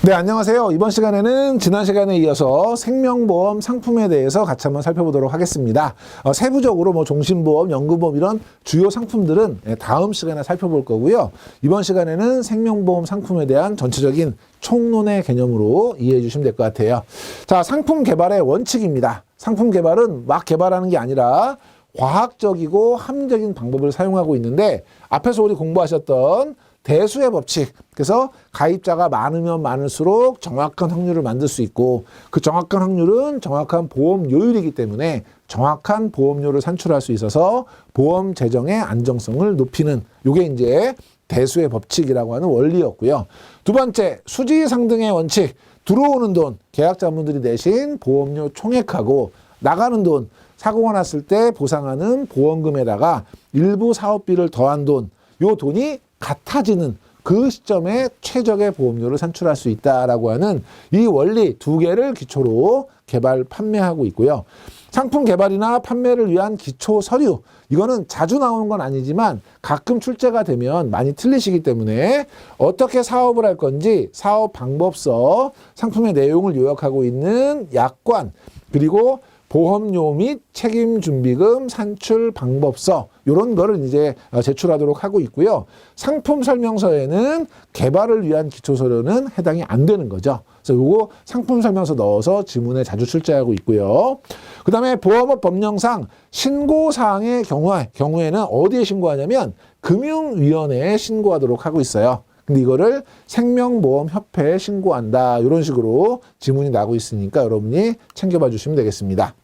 네, 안녕하세요. 이번 시간에는 지난 시간에 이어서 생명보험 상품에 대해서 같이 한번 살펴보도록 하겠습니다. 세부적으로 종신보험, 연금보험 이런 주요 상품들은 다음 시간에 살펴볼 거고요. 이번 시간에는 생명보험 상품에 대한 전체적인 총론의 개념으로 이해해 주시면 될 것 같아요. 자, 상품 개발의 원칙입니다. 상품 개발은 막 개발하는 게 아니라 과학적이고 합리적인 방법을 사용하고 있는데, 앞에서 우리 공부하셨던 대수의 법칙, 그래서 가입자가 많으면 많을수록 정확한 확률을 만들 수 있고, 그 정확한 확률은 정확한 보험료율이기 때문에 정확한 보험료를 산출할 수 있어서 보험 재정의 안정성을 높이는, 요게 이제 대수의 법칙이라고 하는 원리였고요. 두 번째, 수지상등의 원칙. 들어오는 돈, 계약자분들이 내신 보험료 총액하고 나가는 돈, 사고가 났을 때 보상하는 보험금에다가 일부 사업비를 더한 돈, 요 돈이 같아지는 그 시점에 최적의 보험료를 산출할 수 있다라고 하는 이 원리 두 개를 기초로 개발, 판매하고 있고요. 상품 개발이나 판매를 위한 기초 서류, 이거는 자주 나오는 건 아니지만 가끔 출제가 되면 많이 틀리시기 때문에 어떻게 사업을 할 건지 사업 방법서, 상품의 내용을 요약하고 있는 약관, 그리고 보험료 및 책임준비금 산출 방법서, 이런 거를 이제 제출하도록 하고 있고요. 상품 설명서에는 개발을 위한 기초서류는 해당이 안 되는 거죠. 그래서 요거 상품 설명서 넣어서 지문에 자주 출제하고 있고요. 그 다음에 보험업 법령상 신고사항의 경우에는 어디에 신고하냐면 금융위원회에 신고하도록 하고 있어요. 근데 이거를 생명보험협회에 신고한다, 이런 식으로 지문이 나고 있으니까 여러분이 챙겨봐 주시면 되겠습니다.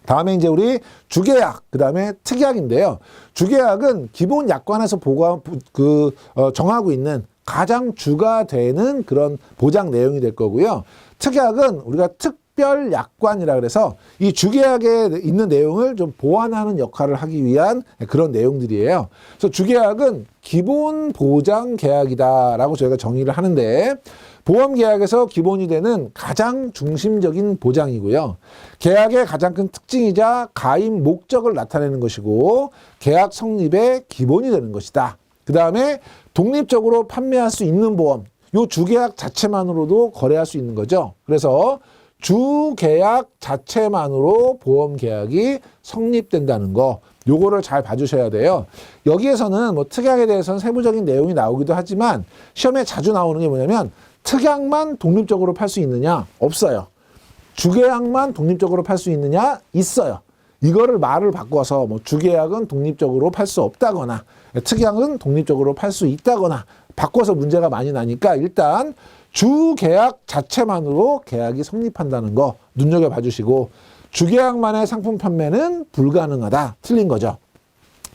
다음에 이제 우리 주계약, 그 다음에 특약인데요. 주계약은 기본 약관에서 정하고 있는 가장 주가 되는 그런 보장 내용이 될 거고요. 특약은 우리가 특별 약관이라 그래서 이 주계약에 있는 내용을 좀 보완하는 역할을 하기 위한 그런 내용들이에요. 그래서 주계약은 기본 보장 계약이다라고 저희가 정의를 하는데, 보험 계약에서 기본이 되는 가장 중심적인 보장이고요. 계약의 가장 큰 특징이자 가입 목적을 나타내는 것이고, 계약 성립의 기본이 되는 것이다. 그 다음에 독립적으로 판매할 수 있는 보험, 요 주계약 자체만으로도 거래할 수 있는 거죠. 그래서 주계약 자체만으로 보험 계약이 성립된다는 거, 요거를 잘 봐주셔야 돼요. 여기에서는 특약에 대해서는 세부적인 내용이 나오기도 하지만 시험에 자주 나오는 게 뭐냐면, 특약만 독립적으로 팔 수 있느냐? 없어요. 주계약만 독립적으로 팔 수 있느냐? 있어요. 이거를 말을 바꿔서 주계약은 독립적으로 팔 수 없다거나 특약은 독립적으로 팔 수 있다거나 바꿔서 문제가 많이 나니까, 일단 주계약 자체만으로 계약이 성립한다는 거 눈여겨봐 주시고, 주계약만의 상품 판매는 불가능하다, 틀린 거죠.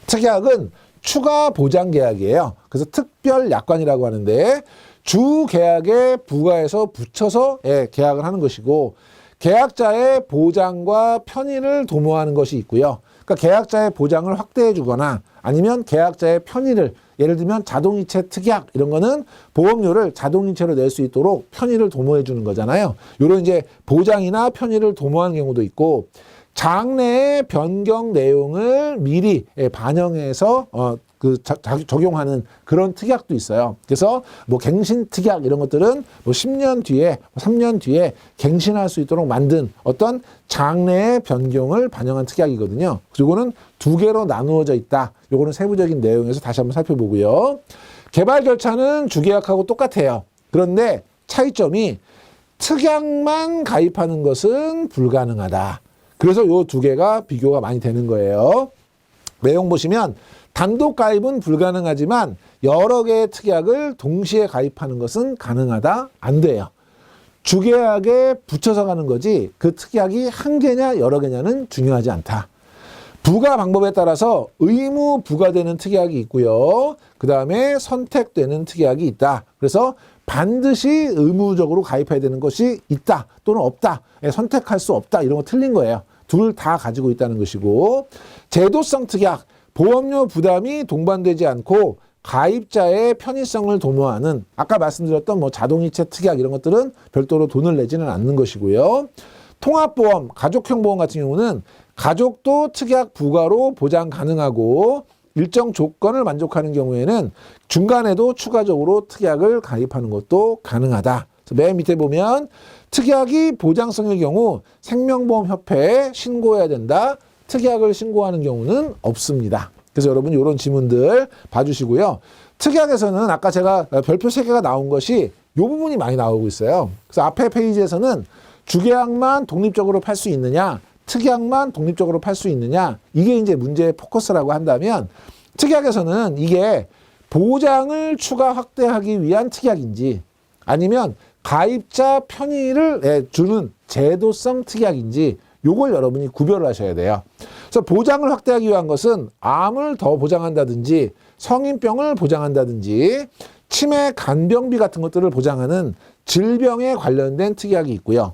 특약은 추가 보장 계약이에요. 그래서 특별 약관이라고 하는데, 주계약에 부가해서 붙여서 계약을 하는 것이고, 계약자의 보장과 편의를 도모하는 것이 있고요. 그러니까 계약자의 보장을 확대해 주거나 아니면 계약자의 편의를, 예를 들면 자동이체 특약 이런 거는 보험료를 자동이체로 낼 수 있도록 편의를 도모해 주는 거잖아요. 이런 이제 보장이나 편의를 도모하는 경우도 있고, 장래의 변경 내용을 미리 반영해서 적용하는 그런 특약도 있어요. 그래서 갱신 특약 이런 것들은 10년 뒤에, 3년 뒤에 갱신할 수 있도록 만든 어떤 장래의 변경을 반영한 특약이거든요. 그리고는 두 개로 나누어져 있다. 요거는 세부적인 내용에서 다시 한번 살펴보고요. 개발 절차는 주계약하고 똑같아요. 그런데 차이점이 특약만 가입하는 것은 불가능하다. 그래서 요 두 개가 비교가 많이 되는 거예요. 내용 보시면 단독 가입은 불가능하지만 여러 개의 특약을 동시에 가입하는 것은 가능하다, 안 돼요. 주계약에 붙여서 가는 거지 그 특약이 한 개냐 여러 개냐는 중요하지 않다. 부가 방법에 따라서 의무 부과되는 특약이 있고요. 그 다음에 선택되는 특약이 있다. 그래서 반드시 의무적으로 가입해야 되는 것이 있다 또는 없다, 선택할 수 없다, 이런 거 틀린 거예요. 둘 다 가지고 있다는 것이고, 제도성 특약, 보험료 부담이 동반되지 않고 가입자의 편의성을 도모하는, 아까 말씀드렸던 자동이체 특약 이런 것들은 별도로 돈을 내지는 않는 것이고요. 통합보험, 가족형 보험 같은 경우는 가족도 특약 부과로 보장 가능하고, 일정 조건을 만족하는 경우에는 중간에도 추가적으로 특약을 가입하는 것도 가능하다. 그래서 맨 밑에 보면 특약이 보장성의 경우 생명보험협회에 신고해야 된다. 특약을 신고하는 경우는 없습니다. 그래서 여러분 이런 지문들 봐주시고요. 특약에서는 아까 제가 별표 3개가 나온 것이 이 부분이 많이 나오고 있어요. 그래서 앞에 페이지에서는 주계약만 독립적으로 팔 수 있느냐, 특약만 독립적으로 팔 수 있느냐, 이게 이제 문제의 포커스라고 한다면 특약에서는 이게 보장을 추가 확대하기 위한 특약인지 아니면 가입자 편의를 주는 제도성 특약인지 요걸 여러분이 구별을 하셔야 돼요. 그래서 보장을 확대하기 위한 것은 암을 더 보장한다든지 성인병을 보장한다든지 치매 간병비 같은 것들을 보장하는 질병에 관련된 특약이 있고요.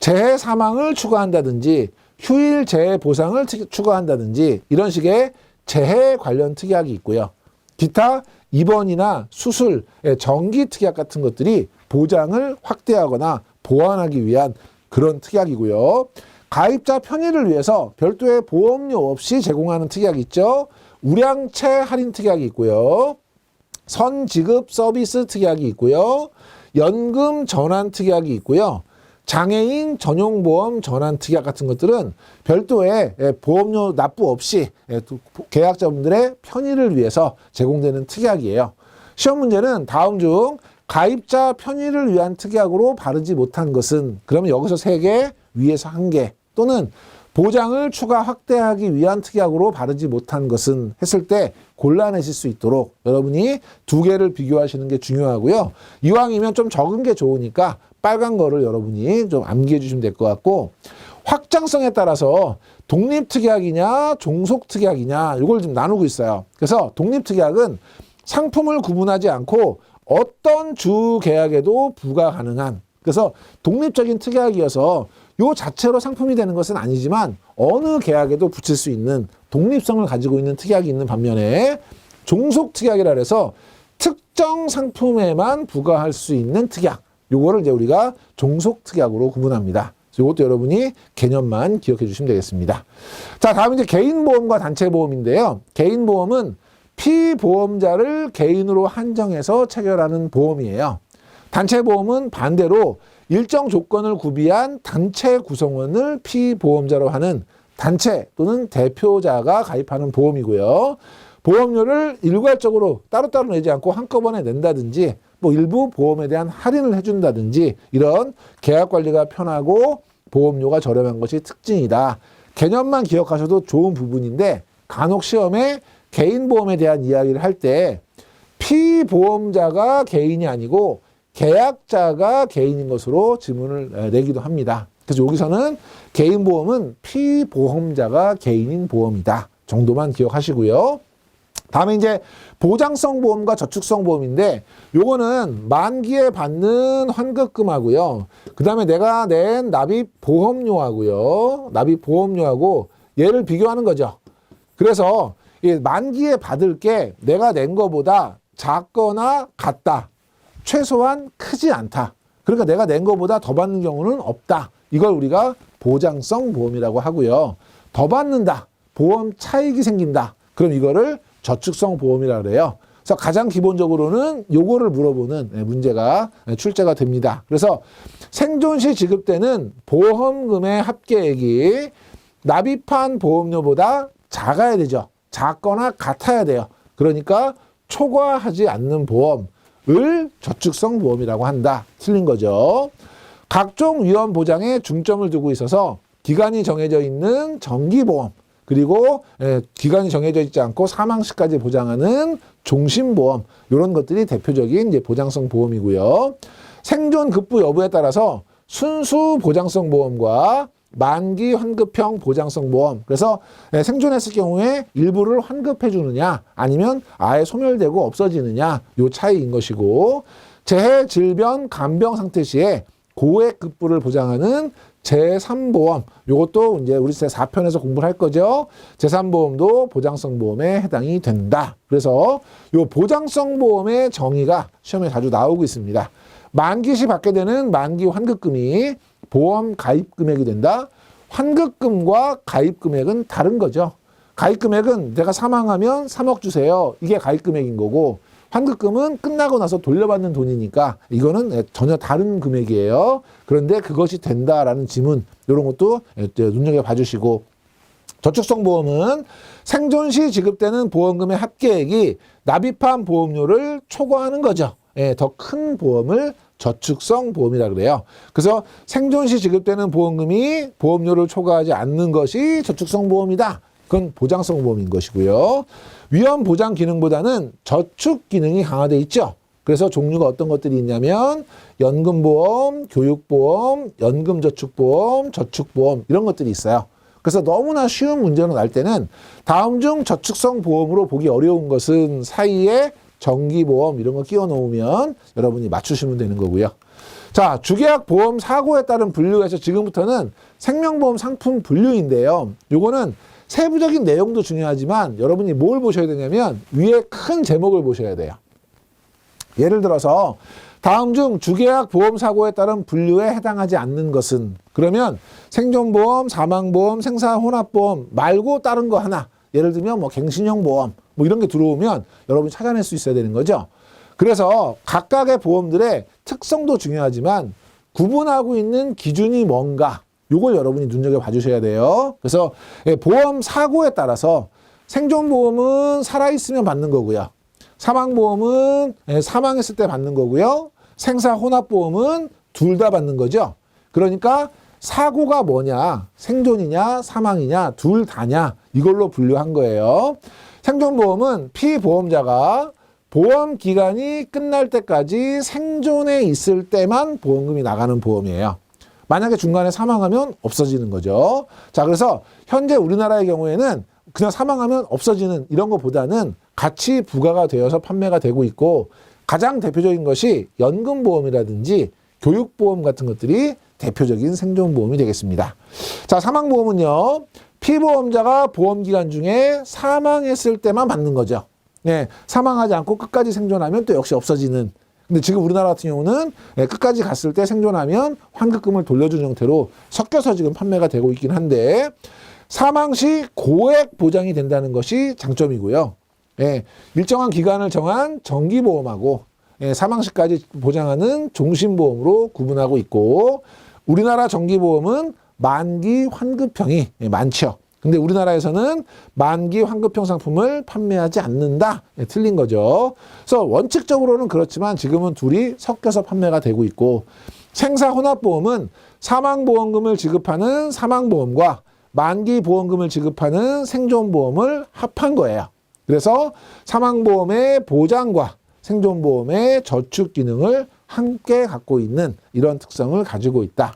재해 사망을 추가한다든지 휴일 재해 보상을 추가한다든지 이런 식의 재해 관련 특약이 있고요. 기타 입원이나 수술, 정기 특약 같은 것들이 보장을 확대하거나 보완하기 위한 그런 특약이고요. 가입자 편의를 위해서 별도의 보험료 없이 제공하는 특약이 있죠. 우량채 할인 특약이 있고요. 선지급 서비스 특약이 있고요. 연금 전환 특약이 있고요. 장애인 전용보험 전환 특약 같은 것들은 별도의 보험료 납부 없이 계약자분들의 편의를 위해서 제공되는 특약이에요. 시험 문제는 다음 중 가입자 편의를 위한 특약으로 바르지 못한 것은 그러면 여기서 3개, 위에서 1개 또는 보장을 추가 확대하기 위한 특약으로 바르지 못한 것은 했을 때 골라내실 수 있도록 여러분이 2개를 비교하시는 게 중요하고요. 이왕이면 좀 적은 게 좋으니까 빨간 거를 여러분이 좀 암기해 주시면 될 것 같고 확장성에 따라서 독립특약이냐 종속특약이냐 이걸 좀 나누고 있어요. 그래서 독립특약은 상품을 구분하지 않고 어떤 주 계약에도 부과 가능한 그래서 독립적인 특약이어서 요 자체로 상품이 되는 것은 아니지만 어느 계약에도 붙일 수 있는 독립성을 가지고 있는 특약이 있는 반면에 종속특약이라 해서 특정 상품에만 부과할 수 있는 특약 요거를 이제 우리가 종속특약으로 구분합니다. 이것도 여러분이 개념만 기억해 주시면 되겠습니다. 자, 다음 이제 개인보험과 단체보험인데요. 개인보험은 피보험자를 개인으로 한정해서 체결하는 보험이에요. 단체보험은 반대로 일정 조건을 구비한 단체 구성원을 피보험자로 하는 단체 또는 대표자가 가입하는 보험이고요. 보험료를 일괄적으로 따로따로 내지 않고 한꺼번에 낸다든지 뭐 일부 보험에 대한 할인을 해준다든지 이런 계약 관리가 편하고 보험료가 저렴한 것이 특징이다. 개념만 기억하셔도 좋은 부분인데 간혹 시험에 개인보험에 대한 이야기를 할 때 피보험자가 개인이 아니고 계약자가 개인인 것으로 지문을 내기도 합니다. 그래서 여기서는 개인보험은 피보험자가 개인인 보험이다 정도만 기억하시고요. 다음에 이제 보장성 보험과 저축성 보험인데 요거는 만기에 받는 환급금하고요. 그 다음에 내가 낸 납입 보험료하고요. 납입 보험료하고 얘를 비교하는 거죠. 그래서 만기에 받을 게 내가 낸 거보다 작거나 같다. 최소한 크지 않다. 그러니까 내가 낸 거보다 더 받는 경우는 없다. 이걸 우리가 보장성 보험이라고 하고요. 더 받는다. 보험 차익이 생긴다. 그럼 이거를 저축성 보험이라고 그래요. 그래서 가장 기본적으로는 요거를 물어보는 문제가 출제가 됩니다. 그래서 생존 시 지급되는 보험금의 합계액이 납입한 보험료보다 작아야 되죠. 작거나 같아야 돼요. 그러니까 초과하지 않는 보험을 저축성 보험이라고 한다. 틀린 거죠. 각종 위험 보장에 중점을 두고 있어서 기간이 정해져 있는 정기보험 그리고 기간이 정해져 있지 않고 사망 시까지 보장하는 종신보험 이런 것들이 대표적인 이제 보장성 보험이고요. 생존 급부 여부에 따라서 순수 보장성 보험과 만기 환급형 보장성 보험 그래서 생존했을 경우에 일부를 환급해 주느냐 아니면 아예 소멸되고 없어지느냐 요 차이인 것이고 재해 질병 간병 상태 시에 고액 급부를 보장하는 제3보험 요것도 이제 우리 4편에서 공부를 할 거죠. 제3보험도 보장성 보험에 해당이 된다. 그래서 요 보장성 보험의 정의가 시험에 자주 나오고 있습니다. 만기 시 받게 되는 만기 환급금이 보험 가입 금액이 된다. 환급금과 가입 금액은 다른 거죠. 가입 금액은 내가 사망하면 3억 주세요. 이게 가입 금액인 거고 환급금은 끝나고 나서 돌려받는 돈이니까 이거는 전혀 다른 금액이에요. 그런데 그것이 된다라는 지문 이런 것도 눈여겨봐 주시고, 저축성 보험은 생존 시 지급되는 보험금의 합계액이 납입한 보험료를 초과하는 거죠. 더 큰 보험을 저축성 보험이라 그래요. 그래서 생존 시 지급되는 보험금이 보험료를 초과하지 않는 것이 저축성 보험이다. 그건 보장성 보험인 것이고요. 위험 보장 기능보다는 저축 기능이 강화되어 있죠. 그래서 종류가 어떤 것들이 있냐면 연금보험, 교육보험, 연금저축보험, 저축보험 이런 것들이 있어요. 그래서 너무나 쉬운 문제로 날 때는 다음 중 저축성 보험으로 보기 어려운 것은 사이에 정기보험 이런 거 끼워 놓으면 여러분이 맞추시면 되는 거고요. 자, 주계약 보험 사고에 따른 분류에서 지금부터는 생명보험 상품 분류인데요. 요거는 세부적인 내용도 중요하지만 여러분이 뭘 보셔야 되냐면 위에 큰 제목을 보셔야 돼요. 예를 들어서 다음 중 주계약 보험 사고에 따른 분류에 해당하지 않는 것은, 그러면 생존보험, 사망보험, 생사혼합보험 말고 다른 거 하나, 예를 들면 뭐 갱신형 보험 뭐 이런 게 들어오면 여러분이 찾아낼 수 있어야 되는 거죠. 그래서 각각의 보험들의 특성도 중요하지만 구분하고 있는 기준이 뭔가, 요걸 여러분이 눈여겨봐 주셔야 돼요. 그래서 보험 사고에 따라서 생존보험은 살아있으면 받는 거고요. 사망보험은 사망했을 때 받는 거고요. 생사혼합보험은 둘 다 받는 거죠. 그러니까 사고가 뭐냐, 생존이냐, 사망이냐, 둘 다냐, 이걸로 분류한 거예요. 생존보험은 피보험자가 보험 기간이 끝날 때까지 생존에 있을 때만 보험금이 나가는 보험이에요. 만약에 중간에 사망하면 없어지는 거죠. 자, 그래서 현재 우리나라의 경우에는 그냥 사망하면 없어지는 이런 것보다는 같이 부가가 되어서 판매가 되고 있고, 가장 대표적인 것이 연금보험이라든지 교육보험 같은 것들이 대표적인 생존보험이 되겠습니다. 자, 사망보험은요, 피보험자가 보험기간 중에 사망했을 때만 받는 거죠. 네, 사망하지 않고 끝까지 생존하면 또 역시 없어지는. 근데 지금 우리나라 같은 경우는 끝까지 갔을 때 생존하면 환급금을 돌려주는 형태로 섞여서 지금 판매가 되고 있긴 한데, 사망 시 고액 보장이 된다는 것이 장점이고요. 일정한 기간을 정한 정기보험하고 사망 시까지 보장하는 종신보험으로 구분하고 있고, 우리나라 정기보험은 만기 환급형이 많죠. 근데 우리나라에서는 만기 환급형 상품을 판매하지 않는다. 틀린 거죠. 그래서 원칙적으로는 그렇지만 지금은 둘이 섞여서 판매가 되고 있고, 생사혼합보험은 사망보험금을 지급하는 사망보험과 만기 보험금을 지급하는 생존보험을 합한 거예요. 그래서 사망보험의 보장과 생존보험의 저축 기능을 함께 갖고 있는 이런 특성을 가지고 있다.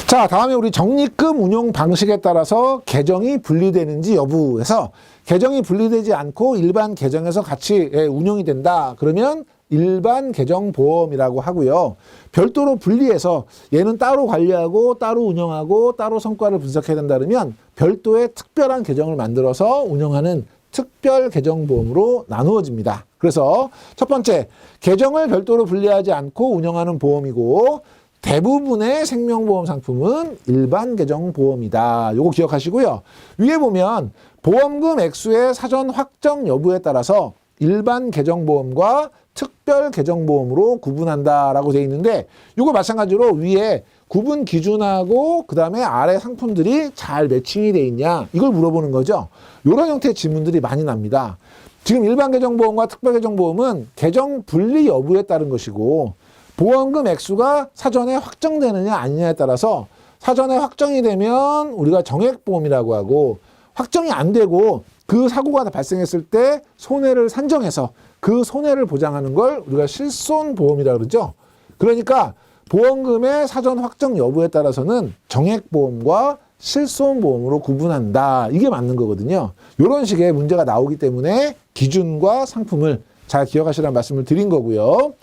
자, 다음에 우리 적립금 운용 방식에 따라서 계정이 분리되는지 여부에서, 계정이 분리되지 않고 일반 계정에서 같이 운용이 된다. 그러면 일반 계정보험이라고 하고요. 별도로 분리해서 얘는 따로 관리하고 따로 운영하고 따로 성과를 분석해야 된다 그러면 별도의 특별한 계정을 만들어서 운영하는 특별 계정보험으로 나누어집니다. 그래서 첫 번째, 계정을 별도로 분리하지 않고 운영하는 보험이고, 대부분의 생명보험 상품은 일반 계정보험이다. 요거 기억하시고요. 위에 보면 보험금 액수의 사전 확정 여부에 따라서 일반 계정보험과 특별 계정보험으로 구분한다라고 되어 있는데, 요거 마찬가지로 위에 구분 기준하고 그 다음에 아래 상품들이 잘 매칭이 돼 있냐, 이걸 물어보는 거죠. 이런 형태의 질문들이 많이 납니다. 지금 일반 계정보험과 특별 계정보험은 계정 분리 여부에 따른 것이고, 보험금 액수가 사전에 확정되느냐 아니냐에 따라서 사전에 확정이 되면 우리가 정액보험이라고 하고, 확정이 안 되고 그 사고가 발생했을 때 손해를 산정해서 그 손해를 보장하는 걸 우리가 실손보험이라고 그러죠. 그러니까 보험금의 사전 확정 여부에 따라서는 정액보험과 실손보험으로 구분한다. 이게 맞는 거거든요. 이런 식의 문제가 나오기 때문에 기준과 상품을 잘 기억하시라는 말씀을 드린 거고요.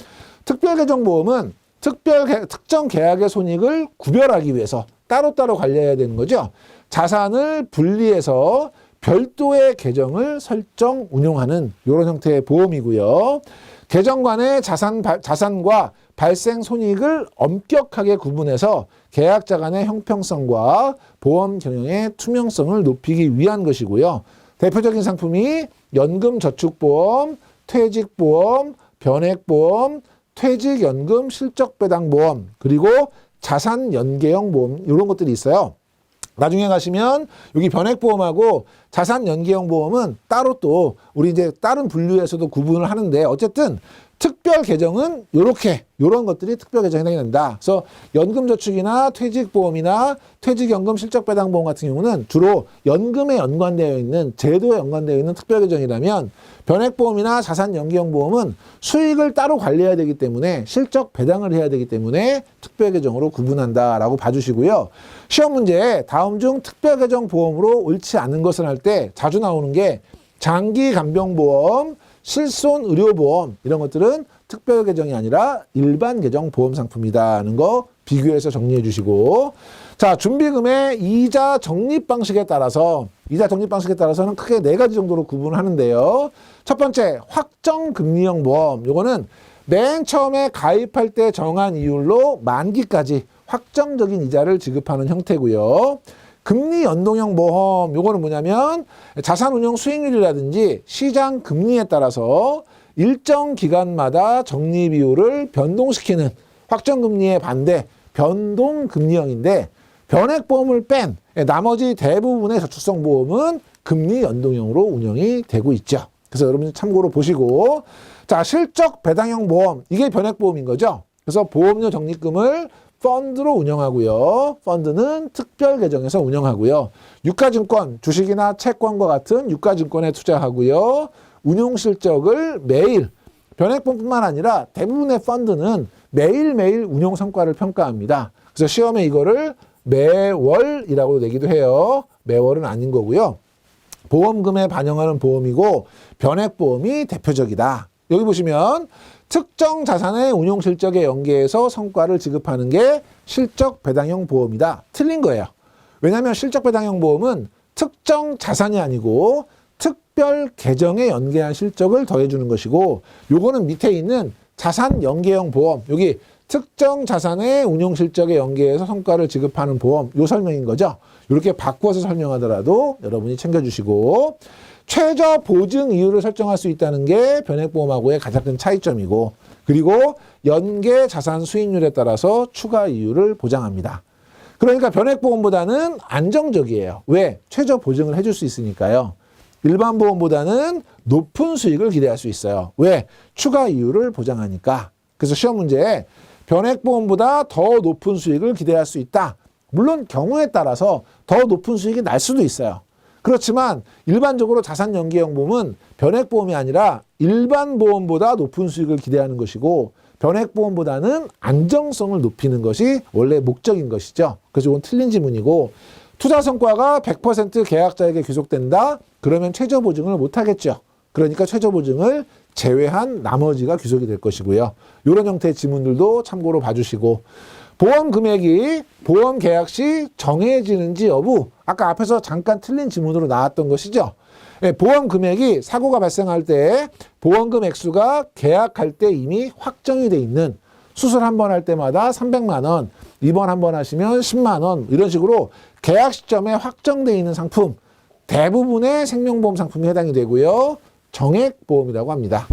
특별계정보험은 특정 계약의 손익을 구별하기 위해서 따로따로 관리해야 되는 거죠. 자산을 분리해서 별도의 계정을 설정, 운용하는 이런 형태의 보험이고요. 계정 간의 자산과 발생 손익을 엄격하게 구분해서 계약자 간의 형평성과 보험 경영의 투명성을 높이기 위한 것이고요. 대표적인 상품이 연금저축보험, 퇴직보험, 변액보험, 퇴직연금 실적배당보험, 그리고 자산연계형 보험 이런 것들이 있어요. 나중에 가시면 여기 변액보험하고 자산연계형 보험은 따로 또 우리 이제 다른 분류에서도 구분을 하는데 어쨌든 특별 계정은 요런 것들이 특별 계정에 해당이 된다. 그래서 연금저축이나 퇴직보험이나 퇴직연금 실적배당보험 같은 경우는 주로 연금에 연관되어 있는 제도에 연관되어 있는 특별 계정이라면 변액보험이나 자산연계형 보험은 수익을 따로 관리해야 되기 때문에 실적 배당을 해야 되기 때문에 특별 계정으로 구분한다라고 봐주시고요. 시험 문제에 다음 중 특별 계정 보험으로 옳지 않은 것을 할 때 자주 나오는 게 장기 간병보험, 실손 의료보험 이런 것들은 특별 계정이 아니라 일반 계정 보험 상품이다는 거 비교해서 정리해 주시고, 자, 준비금의 이자 적립 방식에 따라서는 크게 4가지 정도로 구분을 하는데요. 첫 번째, 확정 금리형 보험. 요거는 맨 처음에 가입할 때 정한 이율로 만기까지 확정적인 이자를 지급하는 형태고요. 금리 연동형 보험, 요거는 뭐냐면 자산운용 수익률이라든지 시장 금리에 따라서 일정 기간마다 적립 이율을 변동시키는 확정금리의 반대 변동금리형인데, 변액보험을 뺀 나머지 대부분의 저축성 보험은 금리 연동형으로 운영이 되고 있죠. 그래서 여러분 참고로 보시고, 자, 실적 배당형 보험, 이게 변액보험인 거죠. 그래서 보험료 적립금을 펀드로 운영하고요. 펀드는 특별 계정에서 운영하고요. 유가증권, 주식이나 채권과 같은 유가증권에 투자하고요. 운용 실적을 매일, 변액보험뿐만 아니라 대부분의 펀드는 매일매일 운용 성과를 평가합니다. 그래서 시험에 이거를 매월이라고 내기도 해요. 매월은 아닌 거고요. 보험금에 반영하는 보험이고 변액보험이 대표적이다. 여기 보시면 특정 자산의 운용 실적에 연계해서 성과를 지급하는 게 실적 배당형 보험이다. 틀린 거예요. 왜냐하면 실적 배당형 보험은 특정 자산이 아니고 특별 계정에 연계한 실적을 더해주는 것이고, 요거는 밑에 있는 자산 연계형 보험, 여기 특정 자산의 운용 실적에 연계해서 성과를 지급하는 보험, 요 설명인 거죠. 이렇게 바꿔서 설명하더라도 여러분이 챙겨주시고, 최저 보증 이율을 설정할 수 있다는 게 변액보험하고의 가장 큰 차이점이고, 그리고 연계 자산 수익률에 따라서 추가 이율을 보장합니다. 그러니까 변액보험보다는 안정적이에요. 왜? 최저 보증을 해줄 수 있으니까요. 일반 보험보다는 높은 수익을 기대할 수 있어요. 왜? 추가 이율을 보장하니까. 그래서 시험 문제에 변액보험보다 더 높은 수익을 기대할 수 있다. 물론 경우에 따라서 더 높은 수익이 날 수도 있어요. 그렇지만 일반적으로 자산연계형 보험은 변액보험이 아니라 일반 보험보다 높은 수익을 기대하는 것이고, 변액보험보다는 안정성을 높이는 것이 원래 목적인 것이죠. 그래서 이건 틀린 지문이고, 투자 성과가 100% 계약자에게 귀속된다? 그러면 최저 보증을 못하겠죠. 그러니까 최저 보증을 제외한 나머지가 귀속이 될 것이고요. 이런 형태의 지문들도 참고로 봐주시고, 보험 금액이 보험 계약 시 정해지는지 여부, 아까 앞에서 잠깐 틀린 지문으로 나왔던 것이죠. 보험 금액이 사고가 발생할 때 보험금 액수가 계약할 때 이미 확정이 돼 있는, 수술 한 번 할 때마다 300만 원, 입원 한 번 하시면 10만 원, 이런 식으로 계약 시점에 확정돼 있는 상품, 대부분의 생명보험 상품이 해당이 되고요. 정액보험이라고 합니다.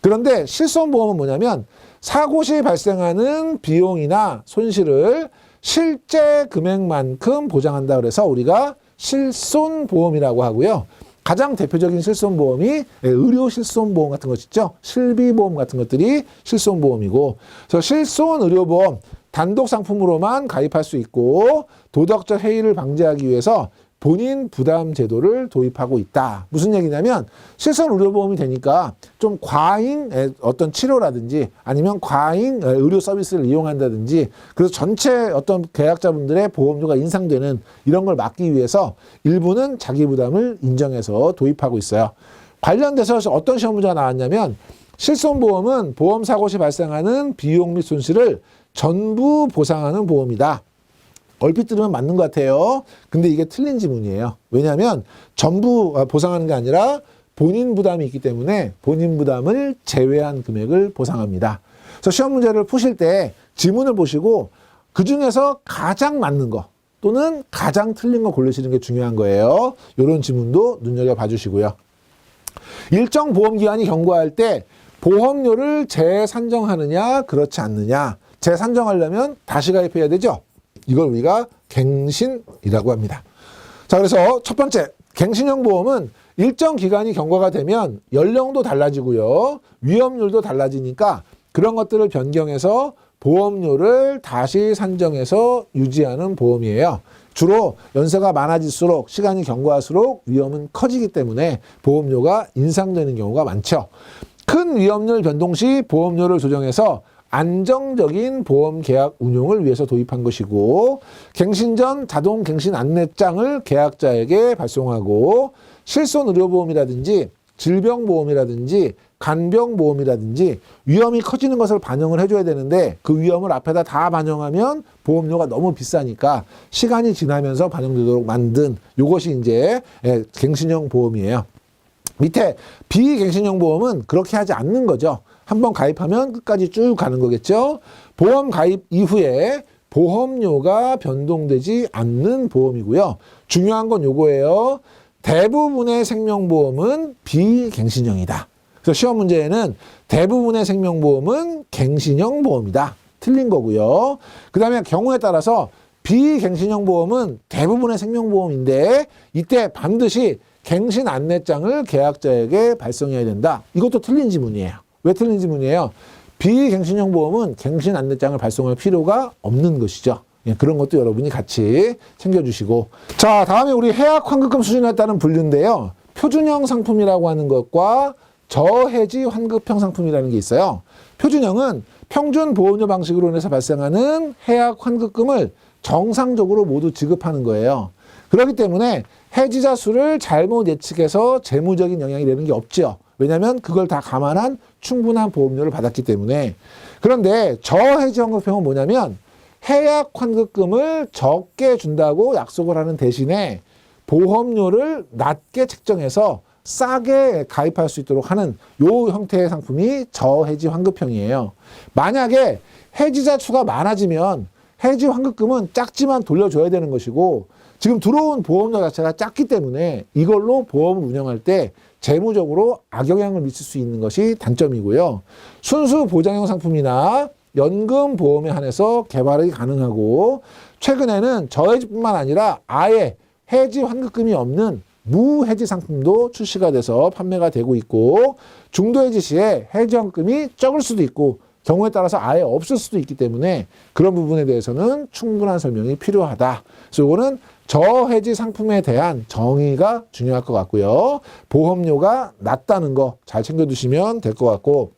그런데 실손보험은 뭐냐면 사고 시 발생하는 비용이나 손실을 실제 금액만큼 보장한다 그래서 우리가 실손보험이라고 하고요. 가장 대표적인 실손보험이 의료 실손보험 같은 것 있죠. 실비보험 같은 것들이 실손보험이고, 그래서 실손의료보험 단독 상품으로만 가입할 수 있고, 도덕적 해이를 방지하기 위해서 본인 부담 제도를 도입하고 있다. 무슨 얘기냐면 실손 의료보험이 되니까 좀 과잉 어떤 치료라든지 아니면 과잉 의료 서비스를 이용한다든지, 그래서 전체 어떤 계약자분들의 보험료가 인상되는 이런 걸 막기 위해서 일부는 자기 부담을 인정해서 도입하고 있어요. 관련돼서 어떤 시험 문제가 나왔냐면, 실손보험은 보험사고 시 발생하는 비용 및 손실을 전부 보상하는 보험이다. 얼핏 들으면 맞는 것 같아요. 근데 이게 틀린 지문이에요. 왜냐하면 전부 보상하는 게 아니라 본인 부담이 있기 때문에 본인 부담을 제외한 금액을 보상합니다. 그래서 시험 문제를 푸실 때 지문을 보시고 그중에서 가장 맞는 거 또는 가장 틀린 거 고르시는 게 중요한 거예요. 이런 지문도 눈여겨봐 주시고요. 일정 보험기간이 경과할 때 보험료를 재산정하느냐 그렇지 않느냐. 재산정하려면 다시 가입해야 되죠. 이걸 우리가 갱신이라고 합니다. 자, 그래서 첫 번째 갱신형 보험은 일정 기간이 경과가 되면 연령도 달라지고요. 위험률도 달라지니까 그런 것들을 변경해서 보험료를 다시 산정해서 유지하는 보험이에요. 주로 연세가 많아질수록 시간이 경과할수록 위험은 커지기 때문에 보험료가 인상되는 경우가 많죠. 큰 위험률 변동 시 보험료를 조정해서 안정적인 보험 계약 운용을 위해서 도입한 것이고, 갱신 전 자동 갱신 안내장을 계약자에게 발송하고 실손 의료보험이라든지 질병보험이라든지 간병보험이라든지 위험이 커지는 것을 반영을 해줘야 되는데 그 위험을 앞에다 다 반영하면 보험료가 너무 비싸니까 시간이 지나면서 반영되도록 만든 이것이 이제 갱신형 보험이에요. 밑에 비갱신형 보험은 그렇게 하지 않는 거죠. 한번 가입하면 끝까지 쭉 가는 거겠죠. 보험 가입 이후에 보험료가 변동되지 않는 보험이고요. 중요한 건 요거예요. 대부분의 생명보험은 비갱신형이다. 그래서 시험 문제에는 대부분의 생명보험은 갱신형 보험이다. 틀린 거고요. 그 다음에 경우에 따라서 비갱신형 보험은 대부분의 생명보험인데 이때 반드시 갱신 안내장을 계약자에게 발송해야 된다. 이것도 틀린 지문이에요. 왜 틀린 지문이에요? 비갱신형 보험은 갱신 안내장을 발송할 필요가 없는 것이죠. 예, 그런 것도 여러분이 같이 챙겨주시고. 자, 다음에 우리 해약 환급금 수준에 따른 분류인데요. 표준형 상품이라고 하는 것과 저해지 환급형 상품이라는 게 있어요. 표준형은 평균 보험료 방식으로 인해서 발생하는 해약 환급금을 정상적으로 모두 지급하는 거예요. 그렇기 때문에 해지자 수를 잘못 예측해서 재무적인 영향이 되는 게 없죠. 왜냐하면 그걸 다 감안한 충분한 보험료를 받았기 때문에. 그런데 저해지 환급형은 뭐냐면 해약 환급금을 적게 준다고 약속을 하는 대신에 보험료를 낮게 책정해서 싸게 가입할 수 있도록 하는 요 형태의 상품이 저해지 환급형이에요. 만약에 해지자 수가 많아지면 해지 환급금은 작지만 돌려줘야 되는 것이고, 지금 들어온 보험료 자체가 작기 때문에 이걸로 보험을 운영할 때 재무적으로 악영향을 미칠 수 있는 것이 단점이고요. 순수 보장형 상품이나 연금 보험에 한해서 개발이 가능하고, 최근에는 저해지뿐만 아니라 아예 해지 환급금이 없는 무해지 상품도 출시가 돼서 판매가 되고 있고, 중도해지 시에 해지 환급금이 적을 수도 있고 경우에 따라서 아예 없을 수도 있기 때문에 그런 부분에 대해서는 충분한 설명이 필요하다. 그래서 이거는 저해지 상품에 대한 정의가 중요할 것 같고요. 보험료가 낮다는 거 잘 챙겨두시면 될 것 같고,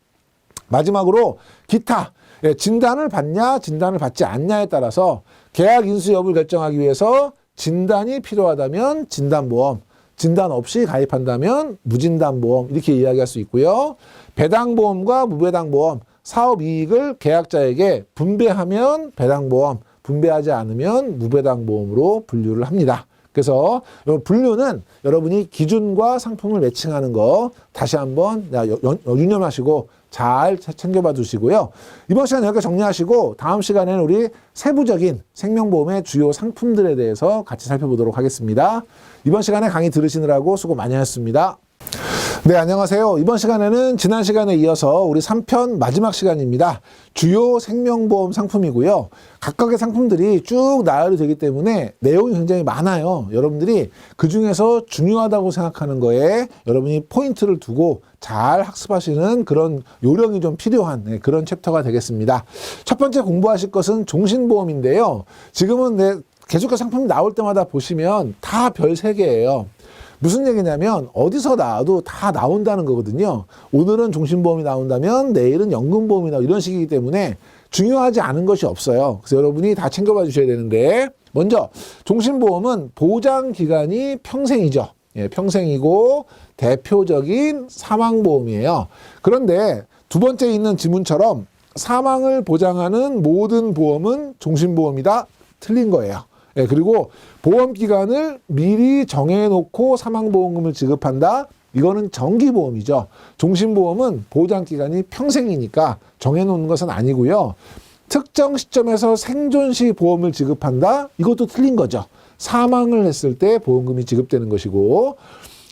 마지막으로 기타. 진단을 받냐 진단을 받지 않냐에 따라서 계약 인수 여부를 결정하기 위해서 진단이 필요하다면 진단보험, 진단 없이 가입한다면 무진단보험, 이렇게 이야기할 수 있고요. 배당보험과 무배당보험, 사업이익을 계약자에게 분배하면 배당보험, 분배하지 않으면 무배당보험으로 분류를 합니다. 그래서 이 분류는 여러분이 기준과 상품을 매칭하는 거 다시 한번 유념하시고 잘 챙겨봐 주시고요. 이번 시간 여기까지 정리하시고 다음 시간에는 우리 세부적인 생명보험의 주요 상품들에 대해서 같이 살펴보도록 하겠습니다. 이번 시간에 강의 들으시느라고 수고 많이 하셨습니다. 네, 안녕하세요. 이번 시간에는 지난 시간에 이어서 우리 3편 마지막 시간입니다. 주요 생명보험 상품이고요. 각각의 상품들이 쭉 나열이 되기 때문에 내용이 굉장히 많아요. 여러분들이 그중에서 중요하다고 생각하는 거에 여러분이 포인트를 두고 잘 학습하시는 그런 요령이 좀 필요한 그런 챕터가 되겠습니다. 첫 번째 공부하실 것은 종신보험인데요. 지금은 계속해서 상품이 나올 때마다 보시면 다 별 3개예요. 무슨 얘기냐면 어디서 나와도 다 나온다는 거거든요. 오늘은 종신보험이 나온다면 내일은 연금보험이 나오고 이런 식이기 때문에 중요하지 않은 것이 없어요. 그래서 여러분이 다 챙겨봐 주셔야 되는데, 먼저 종신보험은 보장기간이 평생이죠. 예, 평생이고 대표적인 사망보험이에요. 그런데 두 번째 있는 지문처럼 사망을 보장하는 모든 보험은 종신보험이다. 틀린 거예요. 예, 그리고 보험기간을 미리 정해놓고 사망보험금을 지급한다. 이거는 정기보험이죠. 종신보험은 보장기간이 평생이니까 정해놓는 것은 아니고요. 특정 시점에서 생존시 보험을 지급한다. 이것도 틀린 거죠. 사망을 했을 때 보험금이 지급되는 것이고,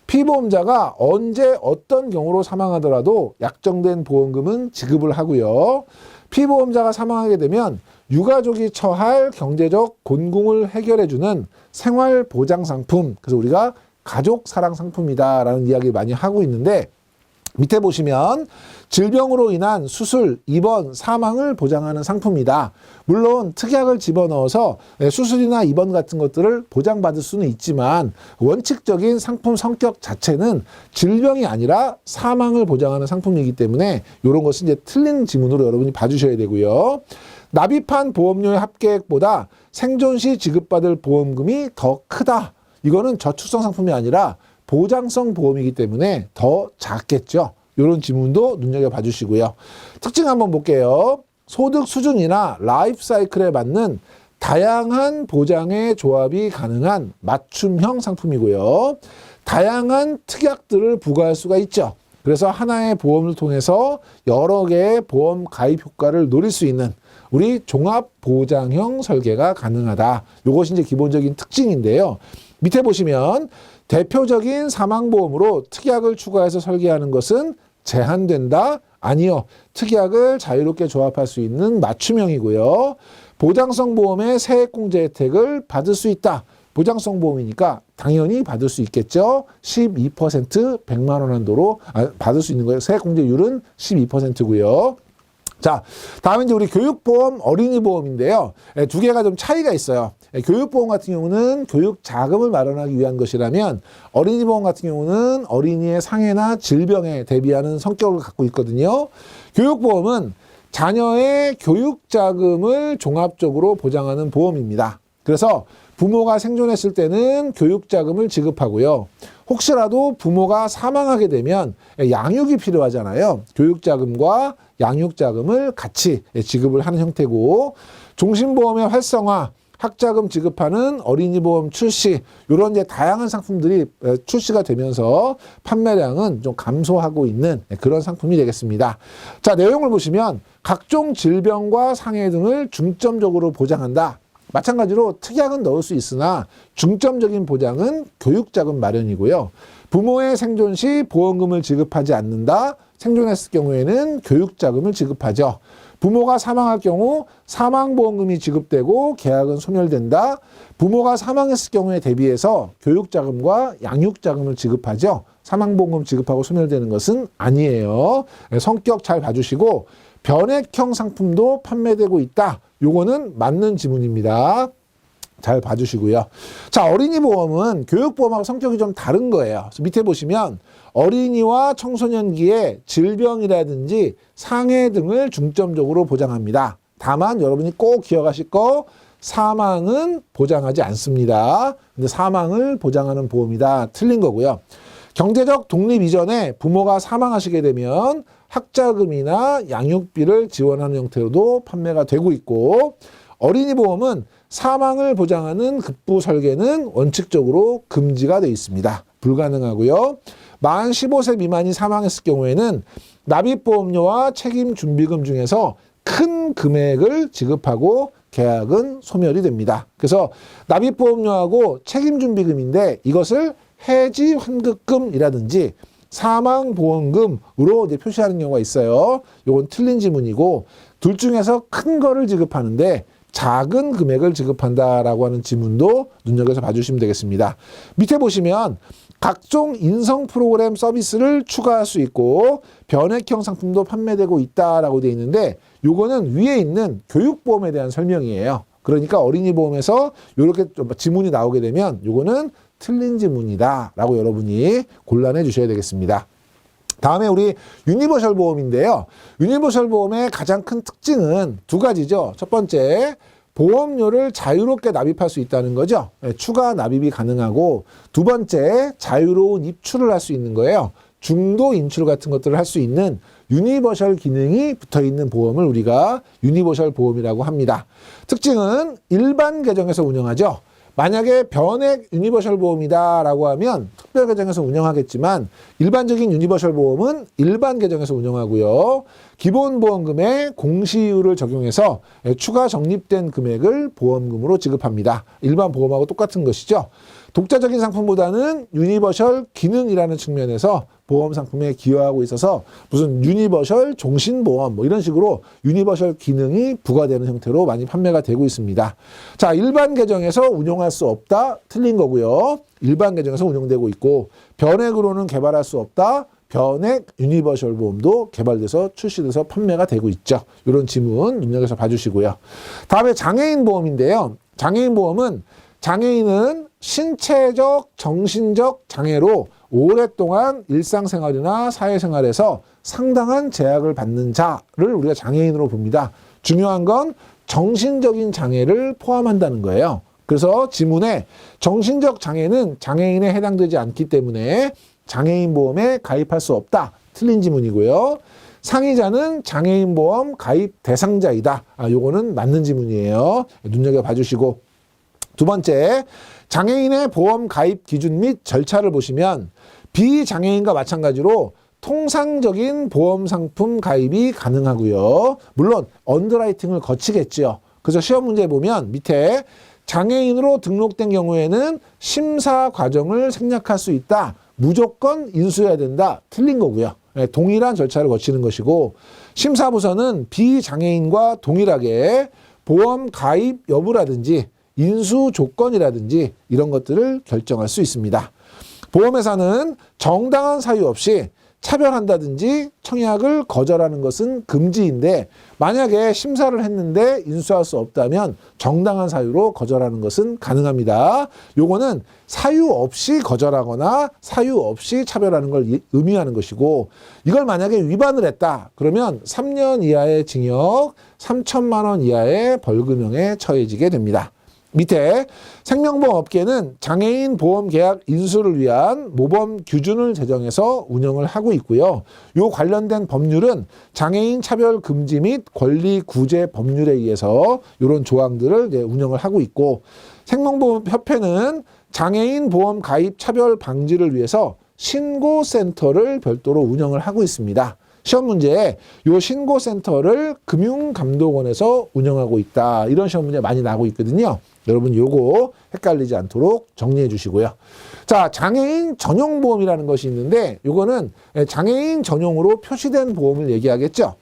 피보험자가 언제 어떤 경우로 사망하더라도 약정된 보험금은 지급을 하고요. 피보험자가 사망하게 되면 유가족이 처할 경제적 곤궁을 해결해주는 생활보장상품, 그래서 우리가 가족사랑상품이다라는 이야기 많이 하고 있는데, 밑에 보시면 질병으로 인한 수술, 입원, 사망을 보장하는 상품이다. 물론 특약을 집어넣어서 수술이나 입원 같은 것들을 보장받을 수는 있지만 원칙적인 상품 성격 자체는 질병이 아니라 사망을 보장하는 상품이기 때문에 이런 것은 이제 틀린 지문으로 여러분이 봐주셔야 되고요. 납입한 보험료의 합계액보다 생존 시 지급받을 보험금이 더 크다. 이거는 저축성 상품이 아니라 보장성 보험이기 때문에 더 작겠죠. 이런 지문도 눈여겨봐 주시고요. 특징 한번 볼게요. 소득 수준이나 라이프 사이클에 맞는 다양한 보장의 조합이 가능한 맞춤형 상품이고요. 다양한 특약들을 부과할 수가 있죠. 그래서 하나의 보험을 통해서 여러 개의 보험 가입 효과를 노릴 수 있는 우리 종합보장형 설계가 가능하다. 이것이 이제 기본적인 특징인데요. 밑에 보시면 대표적인 사망보험으로 특약을 추가해서 설계하는 것은 제한된다? 아니요. 특약을 자유롭게 조합할 수 있는 맞춤형이고요. 보장성 보험의 세액공제 혜택을 받을 수 있다. 보장성 보험이니까 당연히 받을 수 있겠죠. 12% 100만 원 한도로 받을 수 있는 거예요. 세액공제율은 12%고요. 자, 다음에 이제 우리 교육보험, 어린이보험인데요. 두 개가 좀 차이가 있어요. 교육보험 같은 경우는 교육 자금을 마련하기 위한 것이라면 어린이보험 같은 경우는 어린이의 상해나 질병에 대비하는 성격을 갖고 있거든요. 교육보험은 자녀의 교육 자금을 종합적으로 보장하는 보험입니다. 그래서 부모가 생존했을 때는 교육 자금을 지급하고요. 혹시라도 부모가 사망하게 되면 양육이 필요하잖아요. 교육 자금과 양육 자금을 같이 지급을 하는 형태고, 종신보험의 활성화, 학자금 지급하는 어린이보험 출시, 이런 이제 다양한 상품들이 출시가 되면서 판매량은 좀 감소하고 있는 그런 상품이 되겠습니다. 자, 내용을 보시면 각종 질병과 상해 등을 중점적으로 보장한다. 마찬가지로 특약은 넣을 수 있으나 중점적인 보장은 교육자금 마련이고요. 부모의 생존 시 보험금을 지급하지 않는다. 생존했을 경우에는 교육자금을 지급하죠. 부모가 사망할 경우 사망보험금이 지급되고 계약은 소멸된다. 부모가 사망했을 경우에 대비해서 교육자금과 양육자금을 지급하죠. 사망보험금 지급하고 소멸되는 것은 아니에요. 성격 잘 봐주시고, 변액형 상품도 판매되고 있다. 요거는 맞는 지문입니다. 잘 봐주시고요. 자, 어린이보험은 교육보험하고 성격이 좀 다른 거예요. 그래서 밑에 보시면 어린이와 청소년기에 질병이라든지 상해 등을 중점적으로 보장합니다. 다만 여러분이 꼭 기억하실 거, 사망은 보장하지 않습니다. 근데 사망을 보장하는 보험이다. 틀린 거고요. 경제적 독립 이전에 부모가 사망하시게 되면 학자금이나 양육비를 지원하는 형태로도 판매가 되고 있고, 어린이보험은 사망을 보장하는 급부 설계는 원칙적으로 금지가 되어 있습니다. 불가능하고요. 만 15세 미만이 사망했을 경우에는 납입보험료와 책임준비금 중에서 큰 금액을 지급하고 계약은 소멸이 됩니다. 그래서 납입보험료하고 책임준비금인데 이것을 해지환급금이라든지 사망보험금으로 이제 표시하는 경우가 있어요. 이건 틀린 지문이고, 둘 중에서 큰 거를 지급하는데 작은 금액을 지급한다라고 하는 지문도 눈여겨서 봐주시면 되겠습니다. 밑에 보시면 각종 인성 프로그램 서비스를 추가할 수 있고 변액형 상품도 판매되고 있다라고 되어 있는데, 요거는 위에 있는 교육보험에 대한 설명이에요. 그러니까 어린이보험에서 이렇게 지문이 나오게 되면 요거는 틀린 지문이다라고 여러분이 골라내 주셔야 되겠습니다. 다음에 우리 유니버셜 보험인데요. 유니버셜 보험의 가장 큰 특징은 두 가지죠. 첫 번째, 보험료를 자유롭게 납입할 수 있다는 거죠. 추가 납입이 가능하고, 두 번째, 자유로운 입출을 할 수 있는 거예요. 중도 인출 같은 것들을 할 수 있는 유니버셜 기능이 붙어있는 보험을 우리가 유니버셜 보험이라고 합니다. 특징은 일반 계정에서 운영하죠. 만약에 변액 유니버셜 보험이다라고 하면 특별 계정에서 운영하겠지만, 일반적인 유니버셜 보험은 일반 계정에서 운영하고요. 기본 보험금의 공시율을 적용해서 추가 적립된 금액을 보험금으로 지급합니다. 일반 보험하고 똑같은 것이죠. 독자적인 상품보다는 유니버셜 기능이라는 측면에서 보험 상품에 기여하고 있어서 무슨 유니버셜 종신보험 뭐 이런 식으로 유니버셜 기능이 부과되는 형태로 많이 판매가 되고 있습니다. 자, 일반 계정에서 운용할 수 없다. 틀린 거고요. 일반 계정에서 운용되고 있고 변액으로는 개발할 수 없다. 변액 유니버셜 보험도 개발돼서 출시돼서 판매가 되고 있죠. 이런 지문 눈여겨서 봐주시고요. 다음에 장애인 보험인데요. 장애인 보험은 장애인은 신체적, 정신적 장애로 오랫동안 일상생활이나 사회생활에서 상당한 제약을 받는 자를 우리가 장애인으로 봅니다. 중요한 건 정신적인 장애를 포함한다는 거예요. 그래서 지문에 정신적 장애는 장애인에 해당되지 않기 때문에 장애인 보험에 가입할 수 없다. 틀린 지문이고요. 상위자는 장애인 보험 가입 대상자이다. 요거는 맞는 지문이에요. 눈여겨봐 주시고. 두 번째, 장애인의 보험 가입 기준 및 절차를 보시면 비장애인과 마찬가지로 통상적인 보험 상품 가입이 가능하고요. 물론 언더라이팅을 거치겠죠. 그래서 시험 문제 보면 밑에 장애인으로 등록된 경우에는 심사 과정을 생략할 수 있다. 무조건 인수해야 된다. 틀린 거고요. 동일한 절차를 거치는 것이고 심사부서는 비장애인과 동일하게 보험 가입 여부라든지 인수 조건이라든지 이런 것들을 결정할 수 있습니다. 보험회사는 정당한 사유 없이 차별한다든지 청약을 거절하는 것은 금지인데 만약에 심사를 했는데 인수할 수 없다면 정당한 사유로 거절하는 것은 가능합니다. 요거는 사유 없이 거절하거나 사유 없이 차별하는 걸 의미하는 것이고 이걸 만약에 위반을 했다. 그러면 3년 이하의 징역, 3천만 원 이하의 벌금형에 처해지게 됩니다. 밑에 생명보험 업계는 장애인 보험 계약 인수를 위한 모범 규준을 제정해서 운영을 하고 있고요. 요 관련된 법률은 장애인 차별 금지 및 권리 구제 법률에 의해서 이런 조항들을 운영을 하고 있고 생명보험 협회는 장애인 보험 가입 차별 방지를 위해서 신고센터를 별도로 운영을 하고 있습니다. 시험 문제에 요 신고센터를 금융감독원에서 운영하고 있다. 이런 시험 문제 많이 나오고 있거든요. 여러분 요거 헷갈리지 않도록 정리해 주시고요. 자, 장애인 전용 보험이라는 것이 있는데 요거는 장애인 전용으로 표시된 보험을 얘기하겠죠.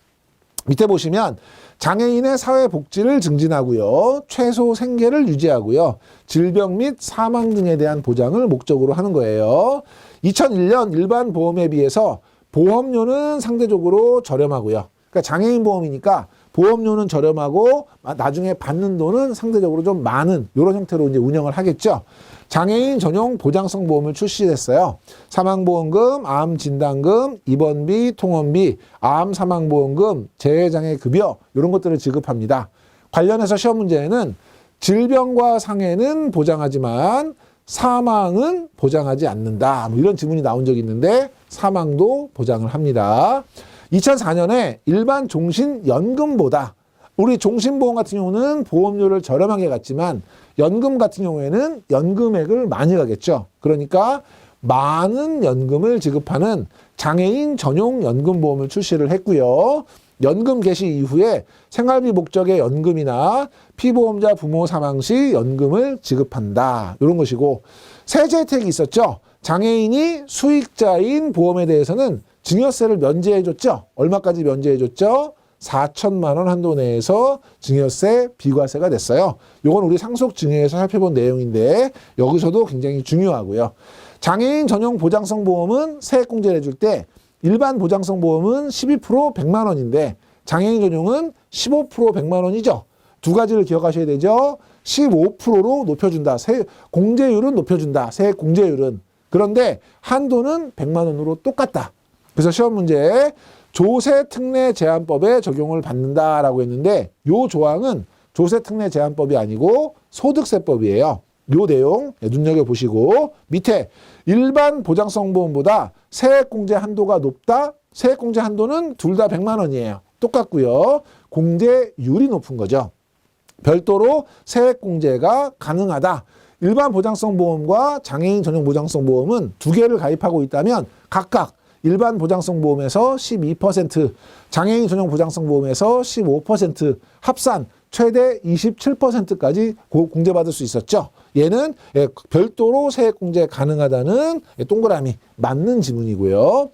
밑에 보시면 장애인의 사회복지를 증진하고요. 최소 생계를 유지하고요. 질병 및 사망 등에 대한 보장을 목적으로 하는 거예요. 2001년 일반 보험에 비해서 보험료는 상대적으로 저렴하고요. 그러니까 장애인 보험이니까 보험료는 저렴하고 나중에 받는 돈은 상대적으로 좀 많은 이런 형태로 이제 운영을 하겠죠. 장애인 전용 보장성 보험을 출시했어요. 사망보험금, 암진단금, 입원비, 통원비, 암사망보험금, 재해장애급여 이런 것들을 지급합니다. 관련해서 시험 문제에는 질병과 상해는 보장하지만 사망은 보장하지 않는다. 뭐 이런 질문이 나온 적이 있는데 사망도 보장을 합니다. 2004년에 일반 종신연금보다 우리 종신보험 같은 경우는 보험료를 저렴하게 갔지만 연금 같은 경우에는 연금액을 많이 가겠죠. 그러니까 많은 연금을 지급하는 장애인 전용 연금보험을 출시를 했고요. 연금 개시 이후에 생활비 목적의 연금이나 피보험자 부모 사망 시 연금을 지급한다. 이런 것이고 세제 혜택이 있었죠. 장애인이 수익자인 보험에 대해서는 증여세를 면제해줬죠. 얼마까지 면제해줬죠? 4천만 원 한도 내에서 증여세 비과세가 됐어요. 이건 우리 상속증여에서 살펴본 내용인데 여기서도 굉장히 중요하고요. 장애인 전용 보장성 보험은 세액공제를 해줄 때 일반 보장성 보험은 12% 100만 원인데 장애인 전용은 15% 100만 원이죠. 두 가지를 기억하셔야 되죠. 15%로 높여준다. 공제율은 높여준다. 세액 공제율은. 그런데 한도는 100만 원으로 똑같다. 그래서 시험 문제에 조세특례제한법에 적용을 받는다라고 했는데 요 조항은 조세특례제한법이 아니고 소득세법이에요. 요 내용 눈여겨보시고 밑에 일반 보장성 보험보다 세액공제 한도가 높다. 세액공제 한도는 둘 다 100만 원이에요. 똑같고요. 공제율이 높은 거죠. 별도로 세액공제가 가능하다. 일반 보장성 보험과 장애인 전용 보장성 보험은 두 개를 가입하고 있다면 각각 일반 보장성 보험에서 12%, 장애인 전용 보장성 보험에서 15% 합산 최대 27%까지 공제받을 수 있었죠. 얘는 별도로 세액공제 가능하다는 동그라미 맞는 지문이고요.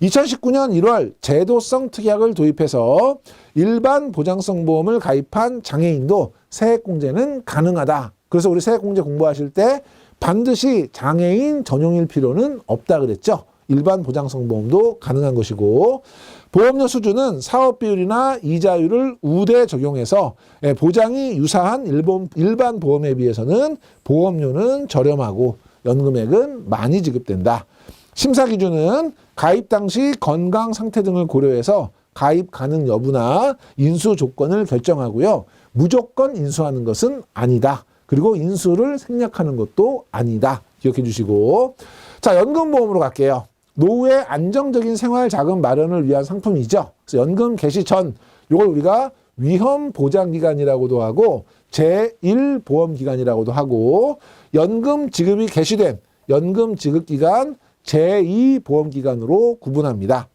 2019년 1월 제도성 특약을 도입해서 일반 보장성 보험을 가입한 장애인도 세액공제는 가능하다. 그래서 우리 세액공제 공부하실 때 반드시 장애인 전용일 필요는 없다 그랬죠. 일반 보장성 보험도 가능한 것이고, 보험료 수준은 사업 비율이나 이자율을 우대 적용해서 보장이 유사한 일반 보험에 비해서는 보험료는 저렴하고 연금액은 많이 지급된다. 심사 기준은 가입 당시 건강 상태 등을 고려해서 가입 가능 여부나 인수 조건을 결정하고요. 무조건 인수하는 것은 아니다. 그리고 인수를 생략하는 것도 아니다. 기억해 주시고, 자, 연금보험으로 갈게요. 노후의 안정적인 생활 자금 마련을 위한 상품이죠. 그래서 연금 개시 전 이걸 우리가 위험 보장 기간이라고도 하고 제1보험 기간이라고도 하고, 연금 지급이 개시된 연금 지급 기간 제2보험 기간으로 구분합니다.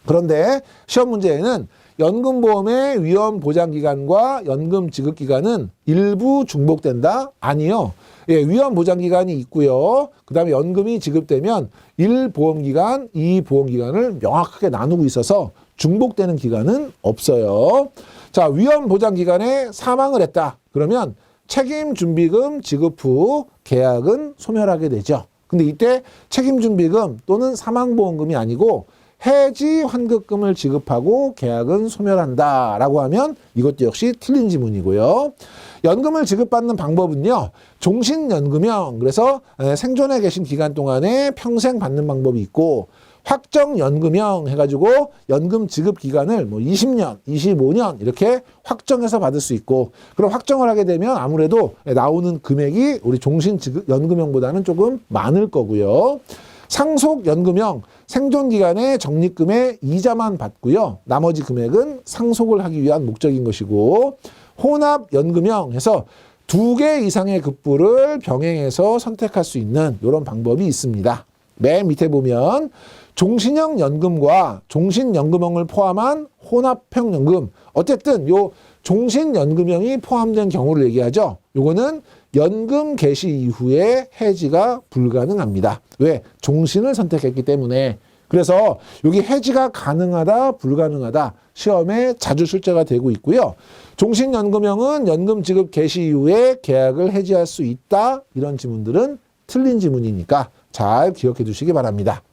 그런데 시험 문제에는 연금보험의 위험 보장 기간과 연금 지급 기간은 일부 중복된다? 아니요. 위험 보장 기간이 있고요. 그 다음에 연금이 지급되면 1보험 기간, 2보험 기간을 명확하게 나누고 있어서 중복되는 기간은 없어요. 자, 위험 보장 기간에 사망을 했다. 그러면 책임준비금 지급 후 계약은 소멸하게 되죠. 근데 이때 책임준비금 또는 사망보험금이 아니고 해지 환급금을 지급하고 계약은 소멸한다라고 하면 이것도 역시 틀린 지문이고요. 연금을 지급받는 방법은요, 종신연금형, 그래서 생존해 계신 기간 동안에 평생 받는 방법이 있고, 확정연금형 해가지고 연금 지급 기간을 20년, 25년 이렇게 확정해서 받을 수 있고, 그럼 확정을 하게 되면 아무래도 나오는 금액이 우리 종신연금형보다는 조금 많을 거고요. 상속연금형, 생존기간에 적립금의 이자만 받고요. 나머지 금액은 상속을 하기 위한 목적인 것이고, 혼합연금형 해서 2개 이상의 급부를 병행해서 선택할 수 있는 이런 방법이 있습니다. 맨 밑에 보면 종신형 연금과 종신연금형을 포함한 혼합형 연금, 어쨌든 요 종신연금형이 포함된 경우를 얘기하죠. 요거는 연금 개시 이후에 해지가 불가능합니다. 왜? 종신을 선택했기 때문에. 그래서 여기 해지가 가능하다, 불가능하다 시험에 자주 출제가 되고 있고요. 종신연금형은 연금 지급 개시 이후에 계약을 해지할 수 있다. 이런 지문들은 틀린 지문이니까 잘 기억해 두시기 바랍니다.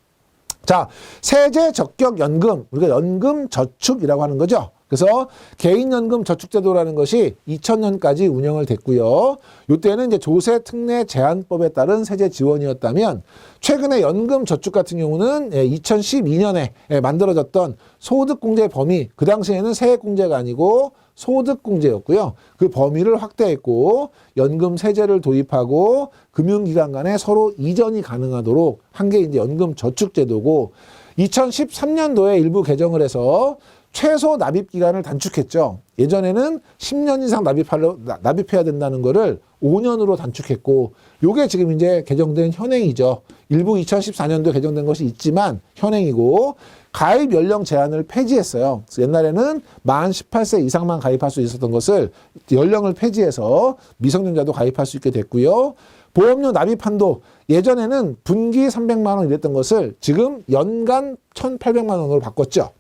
자, 세제 적격 연금, 우리가 연금 저축이라고 하는 거죠. 그래서 개인연금 저축제도라는 것이 2000년까지 운영을 됐고요. 이때는 이제 조세 특례 제한법에 따른 세제 지원이었다면, 최근에 연금 저축 같은 경우는 2012년에 만들어졌던 소득공제 범위, 그 당시에는 세액공제가 아니고 소득공제였고요. 그 범위를 확대했고 연금 세제를 도입하고 금융기관 간에 서로 이전이 가능하도록 한 게 이제 연금 저축제도고, 2013년도에 일부 개정을 해서 최소 납입 기간을 단축했죠. 예전에는 10년 이상 납입해야 된다는 거를 5년으로 단축했고, 요게 지금 이제 개정된 현행이죠. 일부 2014년도에 개정된 것이 있지만 현행이고, 가입 연령 제한을 폐지했어요. 그래서 옛날에는 만 18세 이상만 가입할 수 있었던 것을 연령을 폐지해서 미성년자도 가입할 수 있게 됐고요. 보험료 납입 한도, 예전에는 분기 300만 원 이랬던 것을 지금 연간 1,800만 원으로 바꿨죠.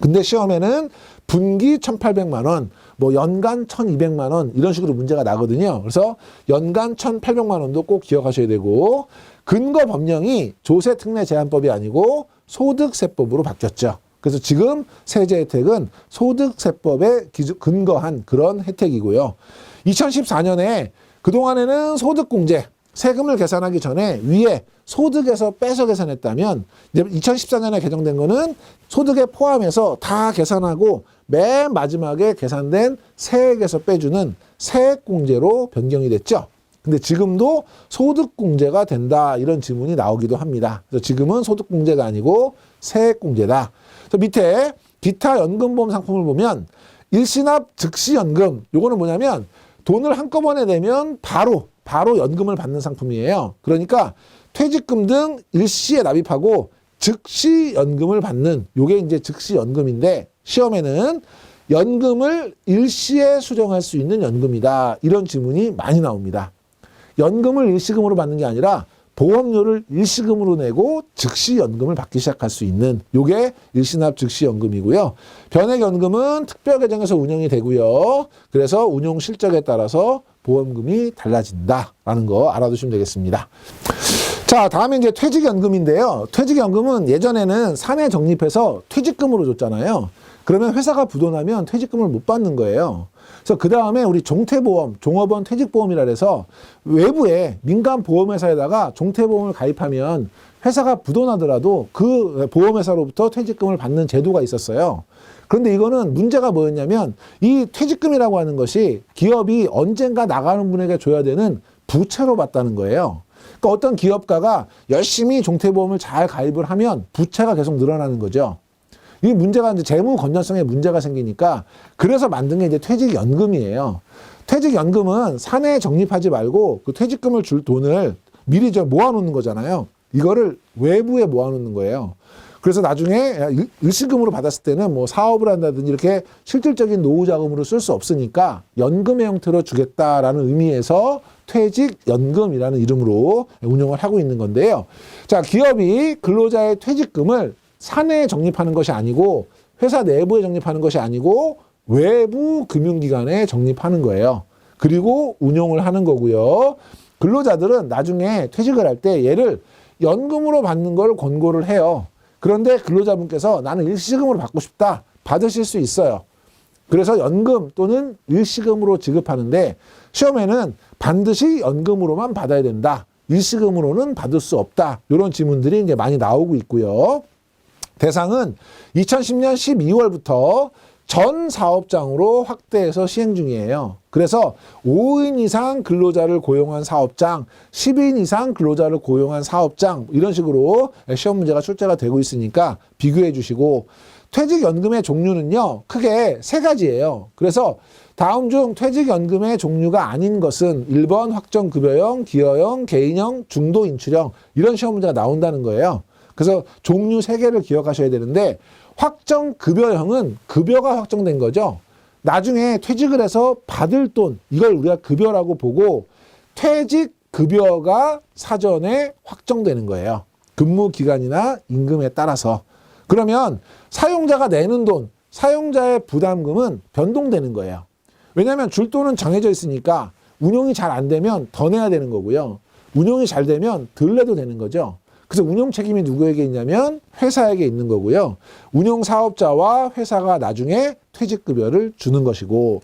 근데 시험에는 분기 1,800만 원, 연간 1,200만 원 이런 식으로 문제가 나거든요. 그래서 연간 1,800만 원도 꼭 기억하셔야 되고, 근거 법령이 조세특례 제한법이 아니고 소득세법으로 바뀌었죠. 그래서 지금 세제 혜택은 소득세법에 근거한 그런 혜택이고요. 2014년에 그동안에는 소득공제, 세금을 계산하기 전에 위에 소득에서 빼서 계산했다면, 이제 2014년에 개정된 거는 소득에 포함해서 다 계산하고 맨 마지막에 계산된 세액에서 빼주는 세액공제로 변경이 됐죠. 근데 지금도 소득공제가 된다, 이런 지문이 나오기도 합니다. 그래서 지금은 소득공제가 아니고 세액공제다. 그래서 밑에 기타 연금보험 상품을 보면 일시납 즉시연금, 요거는 뭐냐면 돈을 한꺼번에 내면 바로 연금을 받는 상품이에요. 그러니까 퇴직금 등 일시에 납입하고 즉시 연금을 받는, 요게 이제 즉시 연금인데, 시험에는 연금을 일시에 수령할 수 있는 연금이다. 이런 질문이 많이 나옵니다. 연금을 일시금으로 받는 게 아니라 보험료를 일시금으로 내고 즉시 연금을 받기 시작할 수 있는 요게 일시납 즉시 연금이고요. 변액연금은 특별계정에서 운영이 되고요. 그래서 운용 실적에 따라서 보험금이 달라진다라는 거 알아두시면 되겠습니다. 자, 다음에 이제 퇴직연금인데요. 퇴직연금은 예전에는 사내 적립해서 퇴직금으로 줬잖아요. 그러면 회사가 부도나면 퇴직금을 못 받는 거예요. 그래서 그 다음에 우리 종퇴보험, 종업원 퇴직보험이라 해서 외부에 민간 보험회사에다가 종퇴보험을 가입하면 회사가 부도나더라도 그 보험회사로부터 퇴직금을 받는 제도가 있었어요. 그런데 이거는 문제가 뭐였냐면 이 퇴직금이라고 하는 것이 기업이 언젠가 나가는 분에게 줘야 되는 부채로 받다는 거예요. 그러니까 어떤 기업가가 열심히 종퇴보험을 잘 가입을 하면 부채가 계속 늘어나는 거죠. 이 문제가 이제 재무 건전성에 문제가 생기니까 그래서 만든 게 이제 퇴직연금이에요. 퇴직연금은 사내에 적립하지 말고 그 퇴직금을 줄 돈을 미리 모아놓는 거잖아요. 이거를 외부에 모아놓는 거예요. 그래서 나중에 일시금으로 받았을 때는 뭐 사업을 한다든지 이렇게 실질적인 노후 자금으로 쓸 수 없으니까 연금의 형태로 주겠다라는 의미에서 퇴직연금이라는 이름으로 운영을 하고 있는 건데요. 자, 기업이 근로자의 퇴직금을 사내에 적립하는 것이 아니고 회사 내부에 적립하는 것이 아니고 외부 금융기관에 적립하는 거예요. 그리고 운용을 하는 거고요. 근로자들은 나중에 퇴직을 할 때 얘를 연금으로 받는 걸 권고를 해요. 그런데 근로자분께서 나는 일시금으로 받고 싶다. 받으실 수 있어요. 그래서 연금 또는 일시금으로 지급하는데 시험에는 반드시 연금으로만 받아야 된다. 일시금으로는 받을 수 없다. 이런 질문들이 이제 많이 나오고 있고요. 대상은 2010년 12월부터 전 사업장으로 확대해서 시행 중이에요. 그래서 5인 이상 근로자를 고용한 사업장, 10인 이상 근로자를 고용한 사업장 이런 식으로 시험 문제가 출제가 되고 있으니까 비교해 주시고 퇴직연금의 종류는요. 크게 세 가지예요. 그래서 다음 중 퇴직연금의 종류가 아닌 것은 1번 확정급여형, 기여형, 개인형, 중도인출형 이런 시험 문제가 나온다는 거예요. 그래서 종류 3개를 기억하셔야 되는데 확정급여형은 급여가 확정된 거죠. 나중에 퇴직을 해서 받을 돈 이걸 우리가 급여라고 보고 퇴직급여가 사전에 확정되는 거예요. 근무기간이나 임금에 따라서. 그러면 사용자가 내는 돈, 사용자의 부담금은 변동되는 거예요. 왜냐하면 줄 돈은 정해져 있으니까 운용이 잘 안 되면 더 내야 되는 거고요. 운용이 잘 되면 덜 내도 되는 거죠. 그래서 운용 책임이 누구에게 있냐면 회사에게 있는 거고요. 운용 사업자와 회사가 나중에 퇴직급여를 주는 것이고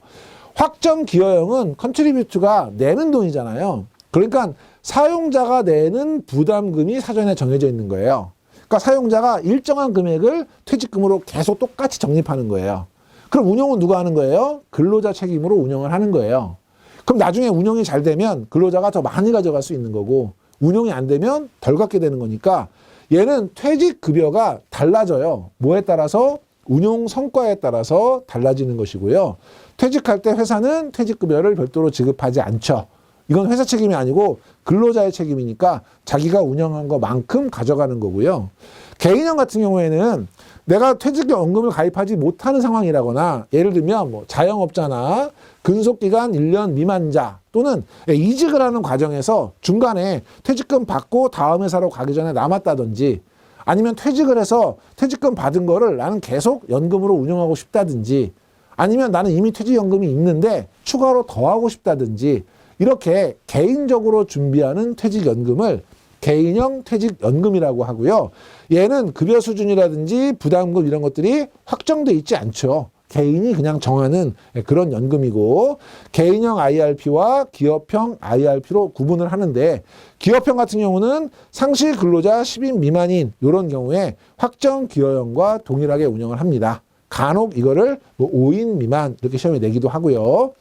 확정기여형은 컨트리뷰트가 내는 돈이잖아요. 그러니까 사용자가 내는 부담금이 사전에 정해져 있는 거예요. 그러니까 사용자가 일정한 금액을 퇴직금으로 계속 똑같이 적립하는 거예요. 그럼 운용은 누가 하는 거예요? 근로자 책임으로 운영을 하는 거예요. 그럼 나중에 운용이 잘 되면 근로자가 더 많이 가져갈 수 있는 거고 운용이 안 되면 덜 갖게 되는 거니까 얘는 퇴직급여가 달라져요. 뭐에 따라서? 운용 성과에 따라서 달라지는 것이고요. 퇴직할 때 회사는 퇴직급여를 별도로 지급하지 않죠. 이건 회사 책임이 아니고 근로자의 책임이니까 자기가 운영한 것만큼 가져가는 거고요. 개인형 같은 경우에는 내가 퇴직연금을 가입하지 못하는 상황이라거나 예를 들면 뭐 자영업자나 근속기간 1년 미만자 또는 이직을 하는 과정에서 중간에 퇴직금 받고 다음 회사로 가기 전에 남았다든지 아니면 퇴직을 해서 퇴직금 받은 거를 나는 계속 연금으로 운영하고 싶다든지 아니면 나는 이미 퇴직연금이 있는데 추가로 더 하고 싶다든지 이렇게 개인적으로 준비하는 퇴직연금을 개인형 퇴직연금이라고 하고요. 얘는 급여 수준이라든지 부담금 이런 것들이 확정돼 있지 않죠. 개인이 그냥 정하는 그런 연금이고 개인형 IRP와 기업형 IRP로 구분을 하는데 기업형 같은 경우는 상시 근로자 10인 미만인 이런 경우에 확정 기여형과 동일하게 운영을 합니다. 간혹 이거를 뭐 5인 미만 이렇게 시험에 내기도 하고요.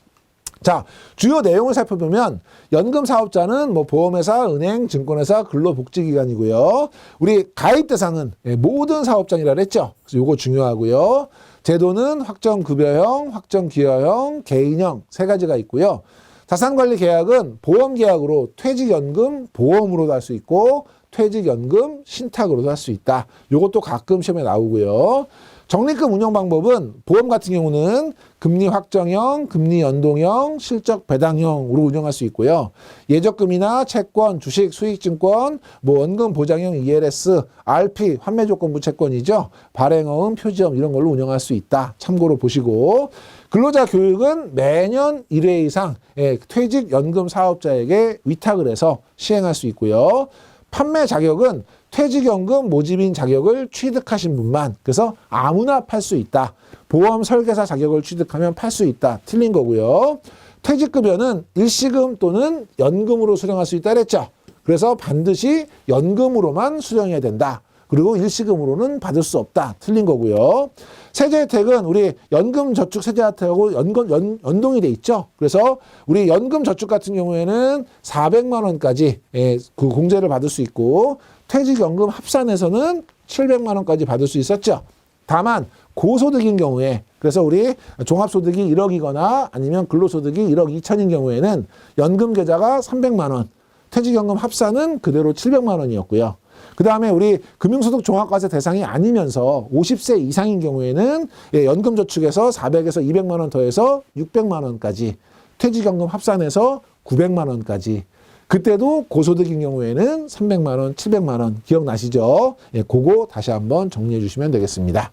자, 주요 내용을 살펴보면 연금 사업자는 뭐 보험회사, 은행, 증권회사, 근로복지기관이고요. 우리 가입 대상은 모든 사업장이라 그랬죠. 그래서 요거 중요하고요. 제도는 확정급여형, 확정기여형, 개인형 3가지가 있고요. 자산관리 계약은 보험계약으로 퇴직연금 보험으로도 할 수 있고 퇴직연금 신탁으로도 할 수 있다. 요것도 가끔 시험에 나오고요. 적립금 운영 방법은 보험 같은 경우는 금리 확정형, 금리 연동형, 실적 배당형으로 운영할 수 있고요. 예적금이나 채권, 주식, 수익증권, 원금 보장형 ELS, RP, 환매조건부 채권이죠. 발행어음, 표지음 이런 걸로 운영할 수 있다. 참고로 보시고 근로자 교육은 매년 1회 이상 퇴직연금 사업자에게 위탁을 해서 시행할 수 있고요. 판매 자격은 퇴직연금 모집인 자격을 취득하신 분만, 그래서 아무나 팔 수 있다. 보험 설계사 자격을 취득하면 팔 수 있다. 틀린 거고요. 퇴직급여는 일시금 또는 연금으로 수령할 수 있다 그랬죠. 그래서 반드시 연금으로만 수령해야 된다. 그리고 일시금으로는 받을 수 없다. 틀린 거고요. 세제 혜택은 우리 연금 저축 세제 혜택하고 연동이 돼 있죠. 그래서 우리 연금 저축 같은 경우에는 400만 원까지 그 공제를 받을 수 있고 퇴직연금 합산에서는 700만 원까지 받을 수 있었죠. 다만 고소득인 경우에 그래서 우리 종합소득이 1억이거나 아니면 근로소득이 1억 2천인 경우에는 연금 계좌가 300만 원, 퇴직연금 합산은 그대로 700만 원이었고요. 그 다음에 우리 금융소득 종합과세 대상이 아니면서 50세 이상인 경우에는 연금저축에서 400에서 200만 원 더해서 600만 원까지, 퇴직연금 합산해서 900만 원까지, 그때도 고소득인 경우에는 300만 원, 700만 원 기억나시죠? 그거 다시 한번 정리해 주시면 되겠습니다.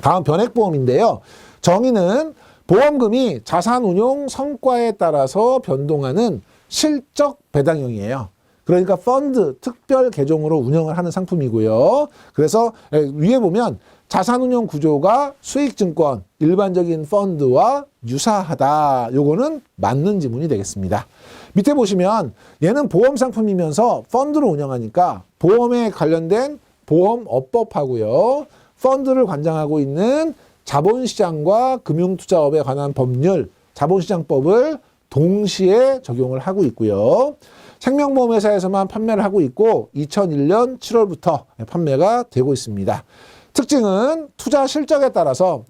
다음 변액보험인데요. 정의는 보험금이 자산운용 성과에 따라서 변동하는 실적 배당형이에요. 그러니까 펀드 특별 계정으로 운영을 하는 상품이고요. 그래서 위에 보면 자산운용 구조가 수익증권, 일반적인 펀드와 유사하다. 요거는 맞는 지문이 되겠습니다. 밑에 보시면 얘는 보험 상품이면서 펀드로 운영하니까 보험에 관련된 보험업법하고요. 펀드를 관장하고 있는 자본시장과 금융투자업에 관한 법률, 자본시장법을 동시에 적용을 하고 있고요. 생명보험회사에서만 판매를 하고 있고 2001년 7월부터 판매가 되고 있습니다. 특징은 투자 실적에 따라서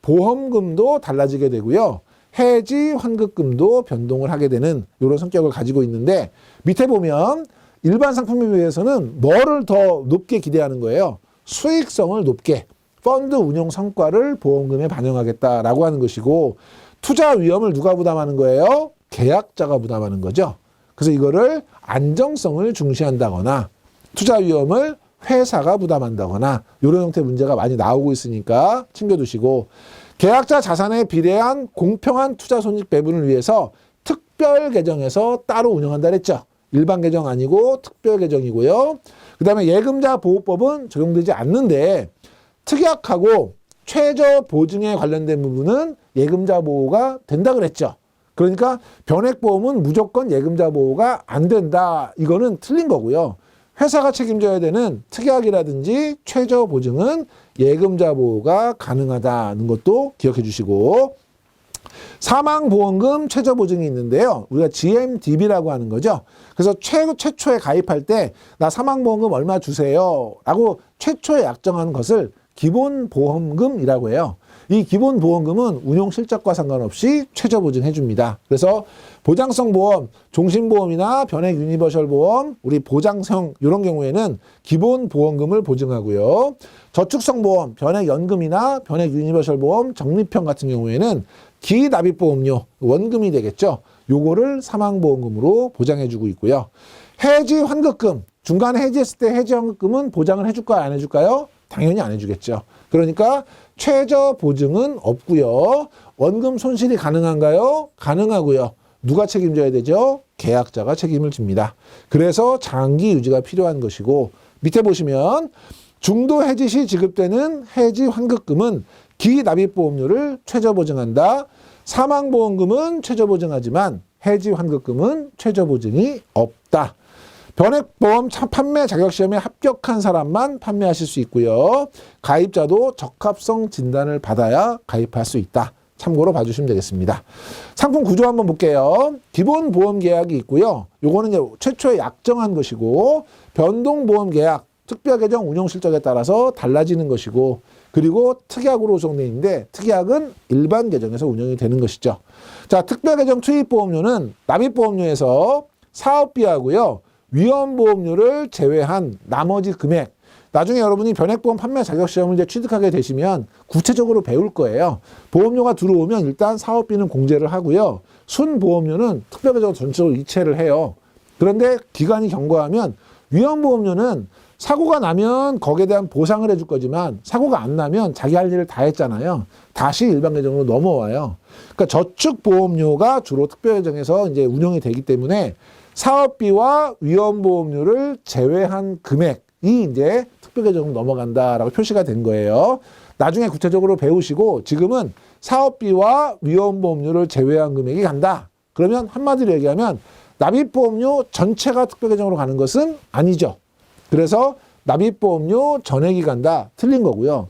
보험금도 달라지게 되고요. 해지 환급금도 변동을 하게 되는 이런 성격을 가지고 있는데 밑에 보면 일반 상품에 비해서는 뭐를 더 높게 기대하는 거예요? 수익성을 높게, 펀드 운용 성과를 보험금에 반영하겠다라고 하는 것이고 투자 위험을 누가 부담하는 거예요? 계약자가 부담하는 거죠. 그래서 이거를 안정성을 중시한다거나 투자 위험을 회사가 부담한다거나 이런 형태의 문제가 많이 나오고 있으니까 챙겨두시고 계약자 자산에 비례한 공평한 투자 손익 배분을 위해서 특별 계정에서 따로 운영한다 그랬죠. 일반 계정 아니고 특별 계정이고요. 그 다음에 예금자 보호법은 적용되지 않는데 특약하고 최저 보증에 관련된 부분은 예금자 보호가 된다 그랬죠. 그러니까 변액보험은 무조건 예금자 보호가 안 된다. 이거는 틀린 거고요. 회사가 책임져야 되는 특약이라든지 최저 보증은 예금자 보호가 가능하다는 것도 기억해 주시고 사망보험금 최저 보증이 있는데요. 우리가 GMDB라고 하는 거죠. 그래서 최초에 가입할 때 나 사망보험금 얼마 주세요 라고 최초에 약정한 것을 기본보험금이라고 해요. 이 기본보험금은 운용 실적과 상관없이 최저 보증해 줍니다. 그래서 보장성 보험, 종신보험이나 변액 유니버셜 보험, 우리 보장성 이런 경우에는 기본보험금을 보증하고요. 저축성 보험, 변액 연금이나 변액 유니버셜 보험, 적립형 같은 경우에는 기납입보험료, 원금이 되겠죠. 요거를 사망보험금으로 보장해 주고 있고요. 해지 환급금, 중간에 해지했을 때 해지 환급금은 보장을 해줄까요? 안 해줄까요? 당연히 안 해주겠죠. 그러니까 최저 보증은 없고요. 원금 손실이 가능한가요? 가능하고요. 누가 책임져야 되죠? 계약자가 책임을 집니다. 그래서 장기 유지가 필요한 것이고 밑에 보시면 중도 해지 시 지급되는 해지 환급금은 기납입보험료를 최저 보증한다. 사망보험금은 최저 보증하지만 해지 환급금은 최저 보증이 없다. 변액보험 판매 자격시험에 합격한 사람만 판매하실 수 있고요. 가입자도 적합성 진단을 받아야 가입할 수 있다. 참고로 봐주시면 되겠습니다. 상품 구조 한번 볼게요. 기본 보험 계약이 있고요. 요거는 이제 최초에 약정한 것이고 변동보험 계약, 특별계정 운용 실적에 따라서 달라지는 것이고 그리고 특약으로 구성되어 있는데 특약은 일반 계정에서 운영이 되는 것이죠. 자, 특별계정 투입보험료는 납입보험료에서 사업비하고요. 위험보험료를 제외한 나머지 금액, 나중에 여러분이 변액보험 판매 자격시험을 이제 취득하게 되시면 구체적으로 배울 거예요. 보험료가 들어오면 일단 사업비는 공제를 하고요. 순보험료는 특별계정으로 전체적으로 이체를 해요. 그런데 기간이 경과하면 위험보험료는 사고가 나면 거기에 대한 보상을 해줄 거지만 사고가 안 나면 자기 할 일을 다 했잖아요. 다시 일반계정으로 넘어와요. 그러니까 저축보험료가 주로 특별계정에서 이제 운영이 되기 때문에 사업비와 위험보험료를 제외한 금액이 이제 특별계정으로 넘어간다라고 표시가 된 거예요. 나중에 구체적으로 배우시고 지금은 사업비와 위험보험료를 제외한 금액이 간다. 그러면 한마디로 얘기하면 납입보험료 전체가 특별계정으로 가는 것은 아니죠. 그래서 납입보험료 전액이 간다. 틀린 거고요.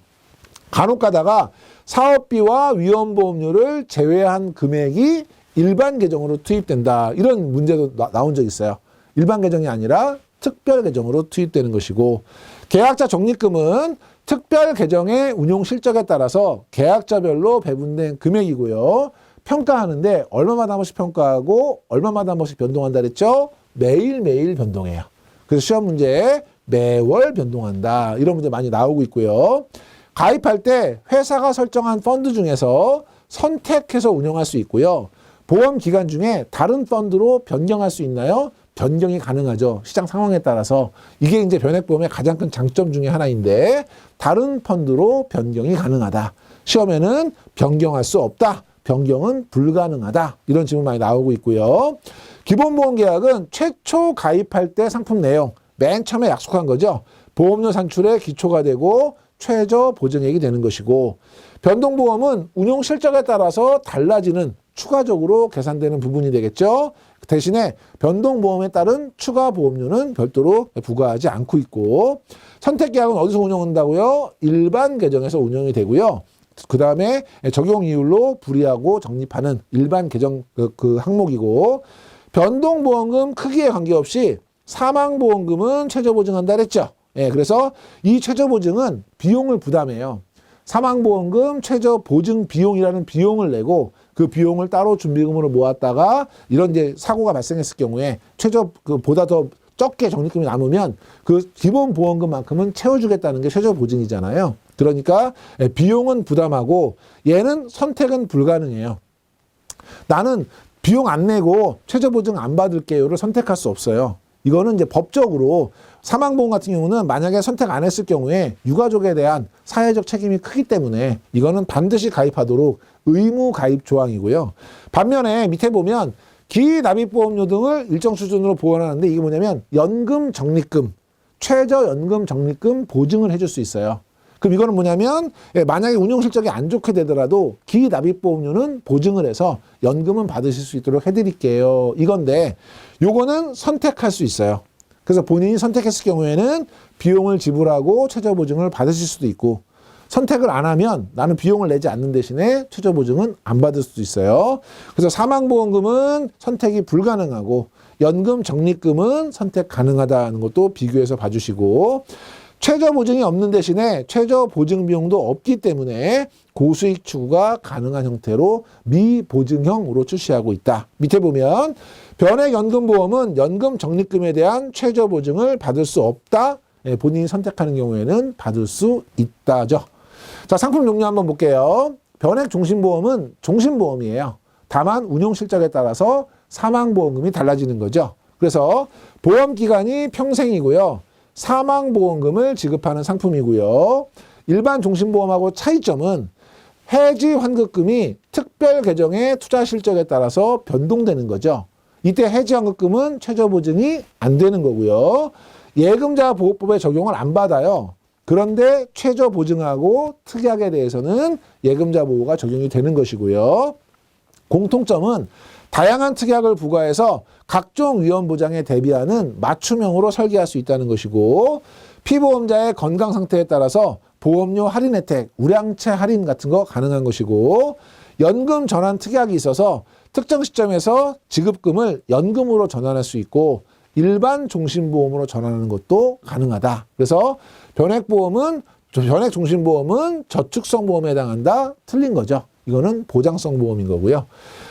간혹 가다가 사업비와 위험보험료를 제외한 금액이 일반 계정으로 투입된다. 이런 문제도 나온 적 있어요. 일반 계정이 아니라 특별 계정으로 투입되는 것이고 계약자 적립금은 특별 계정의 운용 실적에 따라서 계약자별로 배분된 금액이고요. 평가하는데 얼마마다 한 번씩 평가하고 얼마마다 한 번씩 변동한다 그랬죠? 매일매일 변동해요. 그래서 시험 문제에 매월 변동한다. 이런 문제 많이 나오고 있고요. 가입할 때 회사가 설정한 펀드 중에서 선택해서 운영할 수 있고요. 보험 기간 중에 다른 펀드로 변경할 수 있나요? 변경이 가능하죠. 시장 상황에 따라서. 이게 이제 변액보험의 가장 큰 장점 중에 하나인데 다른 펀드로 변경이 가능하다. 시험에는 변경할 수 없다. 변경은 불가능하다. 이런 질문 많이 나오고 있고요. 기본보험계약은 최초 가입할 때 상품 내용 맨 처음에 약속한 거죠. 보험료 산출의 기초가 되고 최저 보증액이 되는 것이고 변동보험은 운용 실적에 따라서 달라지는 추가적으로 계산되는 부분이 되겠죠. 대신에 변동보험에 따른 추가 보험료는 별도로 부과하지 않고 있고 선택계약은 어디서 운영한다고요? 일반 계정에서 운영이 되고요. 그 다음에 적용 이율로 불이하고 적립하는 일반 계정 그 항목이고 변동보험금 크기에 관계없이 사망보험금은 최저보증한다 그랬죠. 예, 그래서 이 최저보증은 비용을 부담해요. 사망보험금 최저보증 비용이라는 비용을 내고 그 비용을 따로 준비금으로 모았다가 이런 이제 사고가 발생했을 경우에 최저 보다 더 적게 적립금이 남으면 그 기본 보험금만큼은 채워주겠다는 게 최저보증이잖아요. 그러니까 비용은 부담하고 얘는 선택은 불가능해요. 나는 비용 안 내고 최저보증 안 받을게요를 선택할 수 없어요. 이거는 이제 법적으로 사망보험 같은 경우는 만약에 선택 안 했을 경우에 유가족에 대한 사회적 책임이 크기 때문에 이거는 반드시 가입하도록 의무 가입 조항이고요. 반면에 밑에 보면 기납입보험료 등을 일정 수준으로 보완하는데 이게 뭐냐면 연금 적립금, 최저 연금 적립금 보증을 해줄 수 있어요. 그럼 이거는 뭐냐면 만약에 운용 실적이 안 좋게 되더라도 기납입보험료는 보증을 해서 연금은 받으실 수 있도록 해드릴게요. 이건데 요거는 선택할 수 있어요. 그래서 본인이 선택했을 경우에는 비용을 지불하고 최저보증을 받으실 수도 있고 선택을 안 하면 나는 비용을 내지 않는 대신에 최저보증은 안 받을 수도 있어요. 그래서 사망보험금은 선택이 불가능하고 연금 적립금은 선택 가능하다는 것도 비교해서 봐주시고 최저보증이 없는 대신에 최저보증 비용도 없기 때문에 고수익 추구가 가능한 형태로 미보증형으로 출시하고 있다. 밑에 보면 변액연금보험은 연금 적립금에 대한 최저보증을 받을 수 없다. 본인이 선택하는 경우에는 받을 수 있다죠. 자, 상품 종류 한번 볼게요. 변액종신보험은 종신보험이에요. 다만 운용실적에 따라서 사망보험금이 달라지는 거죠. 그래서 보험기간이 평생이고요. 사망보험금을 지급하는 상품이고요. 일반 종신보험하고 차이점은 해지 환급금이 특별 계정의 투자 실적에 따라서 변동되는 거죠. 이때 해지 환급금은 최저보증이 안 되는 거고요. 예금자 보호법에 적용을 안 받아요. 그런데 최저보증하고 특약에 대해서는 예금자 보호가 적용이 되는 것이고요. 공통점은 다양한 특약을 부과해서 각종 위험 보장에 대비하는 맞춤형으로 설계할 수 있다는 것이고 피보험자의 건강 상태에 따라서 보험료 할인 혜택, 우량채 할인 같은 거 가능한 것이고 연금 전환 특약이 있어서 특정 시점에서 지급금을 연금으로 전환할 수 있고 일반 종신보험으로 전환하는 것도 가능하다. 그래서 변액종신보험은 저축성 보험에 해당한다. 틀린 거죠. 이거는 보장성 보험인 거고요.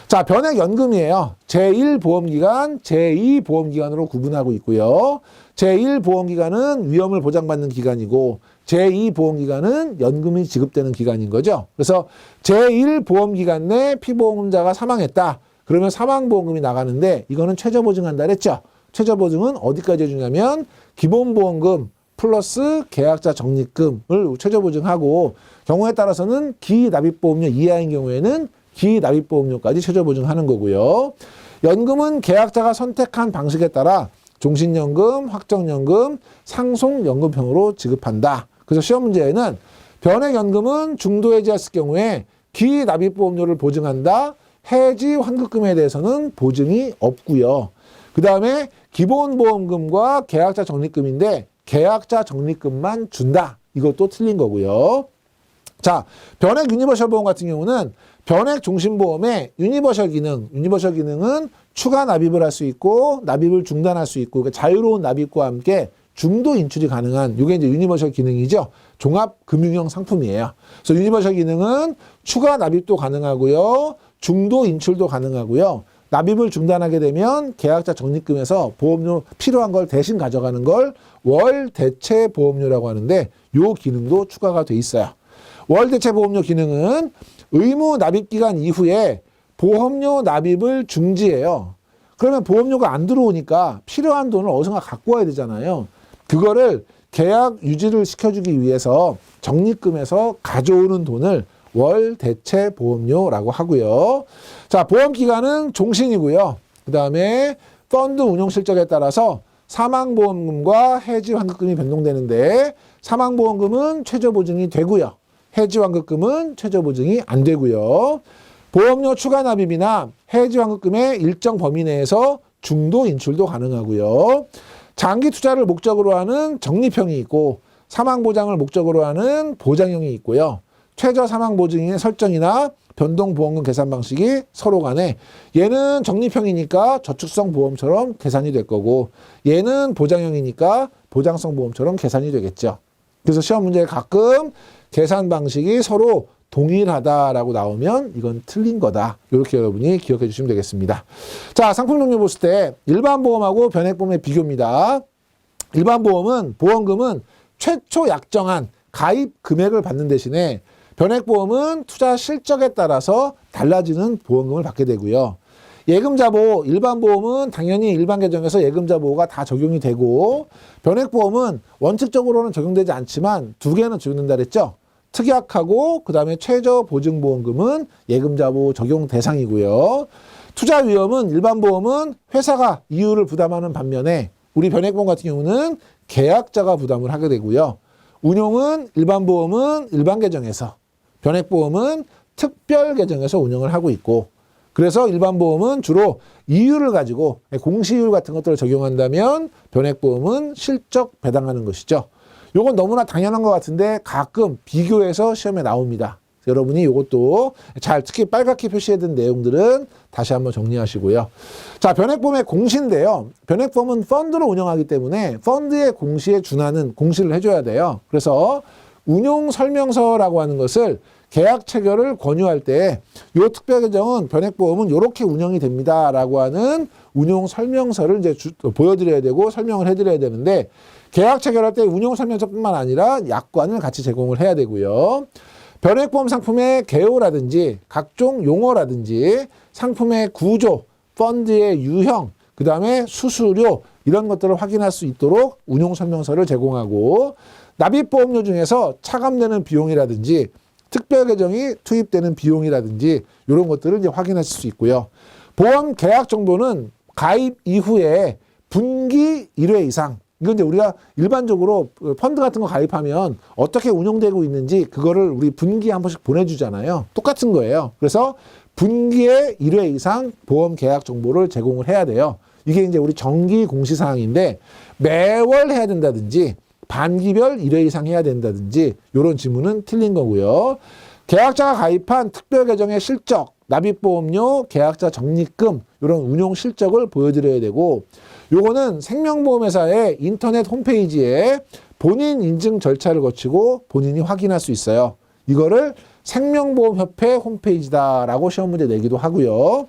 자, 변액연금이에요. 제1보험기간, 제2보험기간으로 구분하고 있고요. 제1보험기간은 위험을 보장받는 기간이고 제2보험기간은 연금이 지급되는 기간인 거죠. 그래서 제1보험기간 내 피보험자가 사망했다. 그러면 사망보험금이 나가는데 이거는 최저보증한다 그랬죠. 최저보증은 어디까지 해주냐면 기본보험금 플러스 계약자 적립금을 최저보증하고 경우에 따라서는 기납입보험료 이하인 경우에는 기납입보험료까지 최저보증하는 거고요. 연금은 계약자가 선택한 방식에 따라 종신연금, 확정연금, 상속연금형으로 지급한다. 그래서 시험 문제에는 변액연금은 중도 해지했을 경우에 기납입보험료를 보증한다. 해지 환급금에 대해서는 보증이 없고요. 그 다음에 기본보험금과 계약자 적립금인데 계약자 적립금만 준다. 이것도 틀린 거고요. 자, 변액 유니버셜 보험 같은 경우는 변액 종신보험의 유니버셜 기능은 추가 납입을 할 수 있고 납입을 중단할 수 있고 그러니까 자유로운 납입과 함께 중도 인출이 가능한 이게 이제 유니버셜 기능이죠. 종합 금융형 상품이에요. 그래서 유니버셜 기능은 추가 납입도 가능하고요. 중도 인출도 가능하고요. 납입을 중단하게 되면 계약자 적립금에서 보험료 필요한 걸 대신 가져가는 걸 월 대체 보험료라고 하는데 요 기능도 추가가 돼 있어요. 월 대체 보험료 기능은 의무 납입 기간 이후에 보험료 납입을 중지해요. 그러면 보험료가 안 들어오니까 필요한 돈을 어디선가 갖고 와야 되잖아요. 그거를 계약 유지를 시켜주기 위해서 적립금에서 가져오는 돈을 월 대체 보험료라고 하고요. 자, 보험 기간은 종신이고요. 그 다음에 펀드 운용 실적에 따라서 사망보험금과 해지 환급금이 변동되는데 사망보험금은 최저 보증이 되고요. 해지 환급금은 최저 보증이 안 되고요. 보험료 추가 납입이나 해지 환급금의 일정 범위 내에서 중도 인출도 가능하고요. 장기 투자를 목적으로 하는 적립형이 있고 사망보장을 목적으로 하는 보장형이 있고요. 최저 사망보증의 설정이나 변동보험금 계산 방식이 서로 간에 얘는 적립형이니까 저축성 보험처럼 계산이 될 거고 얘는 보장형이니까 보장성 보험처럼 계산이 되겠죠. 그래서 시험 문제에 가끔 계산 방식이 서로 동일하다라고 나오면 이건 틀린 거다. 이렇게 여러분이 기억해 주시면 되겠습니다. 자, 상품 종류 보실 때 일반 보험하고 변액보험의 비교입니다. 일반 보험은 보험금은 최초 약정한 가입 금액을 받는 대신에 변액보험은 투자 실적에 따라서 달라지는 보험금을 받게 되고요. 예금자보, 일반 보험은 당연히 일반 계정에서 예금자보호가 다 적용이 되고 변액보험은 원칙적으로는 적용되지 않지만 두 개는 적용된다 그랬죠. 특약하고 그 다음에 최저보증보험금은 예금자보 적용 대상이고요. 투자 위험은 일반 보험은 회사가 이율을 부담하는 반면에 우리 변액보험 같은 경우는 계약자가 부담을 하게 되고요. 운용은 일반 보험은 일반 계정에서 변액보험은 특별 계정에서 운영을 하고 있고 그래서 일반 보험은 주로 이율을 가지고 공시이율 같은 것들을 적용한다면 변액보험은 실적 배당하는 것이죠. 요건 너무나 당연한 것 같은데 가끔 비교해서 시험에 나옵니다. 여러분이 이것도 잘 특히 빨갛게 표시해둔 내용들은 다시 한번 정리하시고요. 자, 변액보험의 공시인데요. 변액보험은 펀드로 운영하기 때문에 펀드의 공시에 준하는 공시를 해줘야 돼요. 그래서 운용 설명서라고 하는 것을 계약 체결을 권유할 때 이 특별 계정은 변액보험은 이렇게 운영이 됩니다라고 하는 운용 설명서를 이제 보여드려야 되고 설명을 해드려야 되는데 계약 체결할 때 운용 설명서뿐만 아니라 약관을 같이 제공을 해야 되고요. 변액보험 상품의 개요라든지 각종 용어라든지 상품의 구조, 펀드의 유형, 그 다음에 수수료 이런 것들을 확인할 수 있도록 운용 설명서를 제공하고 납입보험료 중에서 차감되는 비용이라든지 특별 계정이 투입되는 비용이라든지 이런 것들을 이제 확인하실 수 있고요. 보험 계약 정보는 가입 이후에 분기 1회 이상 이건 이제 우리가 일반적으로 펀드 같은 거 가입하면 어떻게 운용되고 있는지 그거를 우리 분기에 한 번씩 보내주잖아요. 똑같은 거예요. 그래서 분기에 1회 이상 보험 계약 정보를 제공을 해야 돼요. 이게 이제 우리 정기 공시사항인데 매월 해야 된다든지 반기별 1회 이상 해야 된다든지 이런 지문은 틀린 거고요. 계약자가 가입한 특별 계정의 실적, 납입보험료, 계약자 적립금 이런 운용 실적을 보여드려야 되고 요거는 생명보험회사의 인터넷 홈페이지에 본인 인증 절차를 거치고 본인이 확인할 수 있어요. 이거를 생명보험협회 홈페이지다라고 시험 문제 내기도 하고요.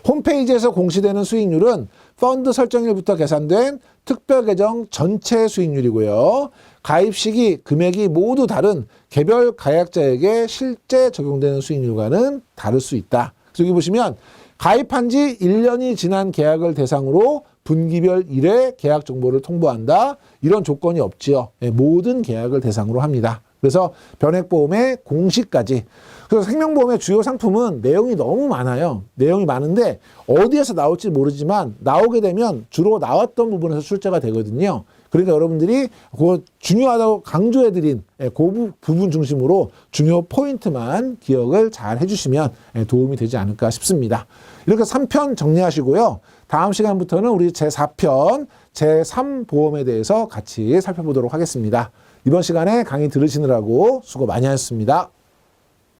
홈페이지에서 공시되는 수익률은 펀드 설정일부터 계산된 특별계정 전체 수익률이고요. 가입 시기, 금액이 모두 다른 개별 가입자에게 실제 적용되는 수익률과는 다를 수 있다. 그래서 여기 보시면 가입한 지 1년이 지난 계약을 대상으로 분기별 1회 계약 정보를 통보한다. 이런 조건이 없지요. 모든 계약을 대상으로 합니다. 그래서 변액보험의 공시까지. 그래서 생명보험의 주요 상품은 내용이 너무 많아요. 내용이 많은데 어디에서 나올지 모르지만 나오게 되면 주로 나왔던 부분에서 출제가 되거든요. 그러니까 여러분들이 그 중요하다고 강조해드린 그 부분 중심으로 중요 포인트만 기억을 잘 해주시면 도움이 되지 않을까 싶습니다. 이렇게 3편 정리하시고요. 다음 시간부터는 우리 제4편, 제3보험에 대해서 같이 살펴보도록 하겠습니다. 이번 시간에 강의 들으시느라고 수고 많이 하셨습니다.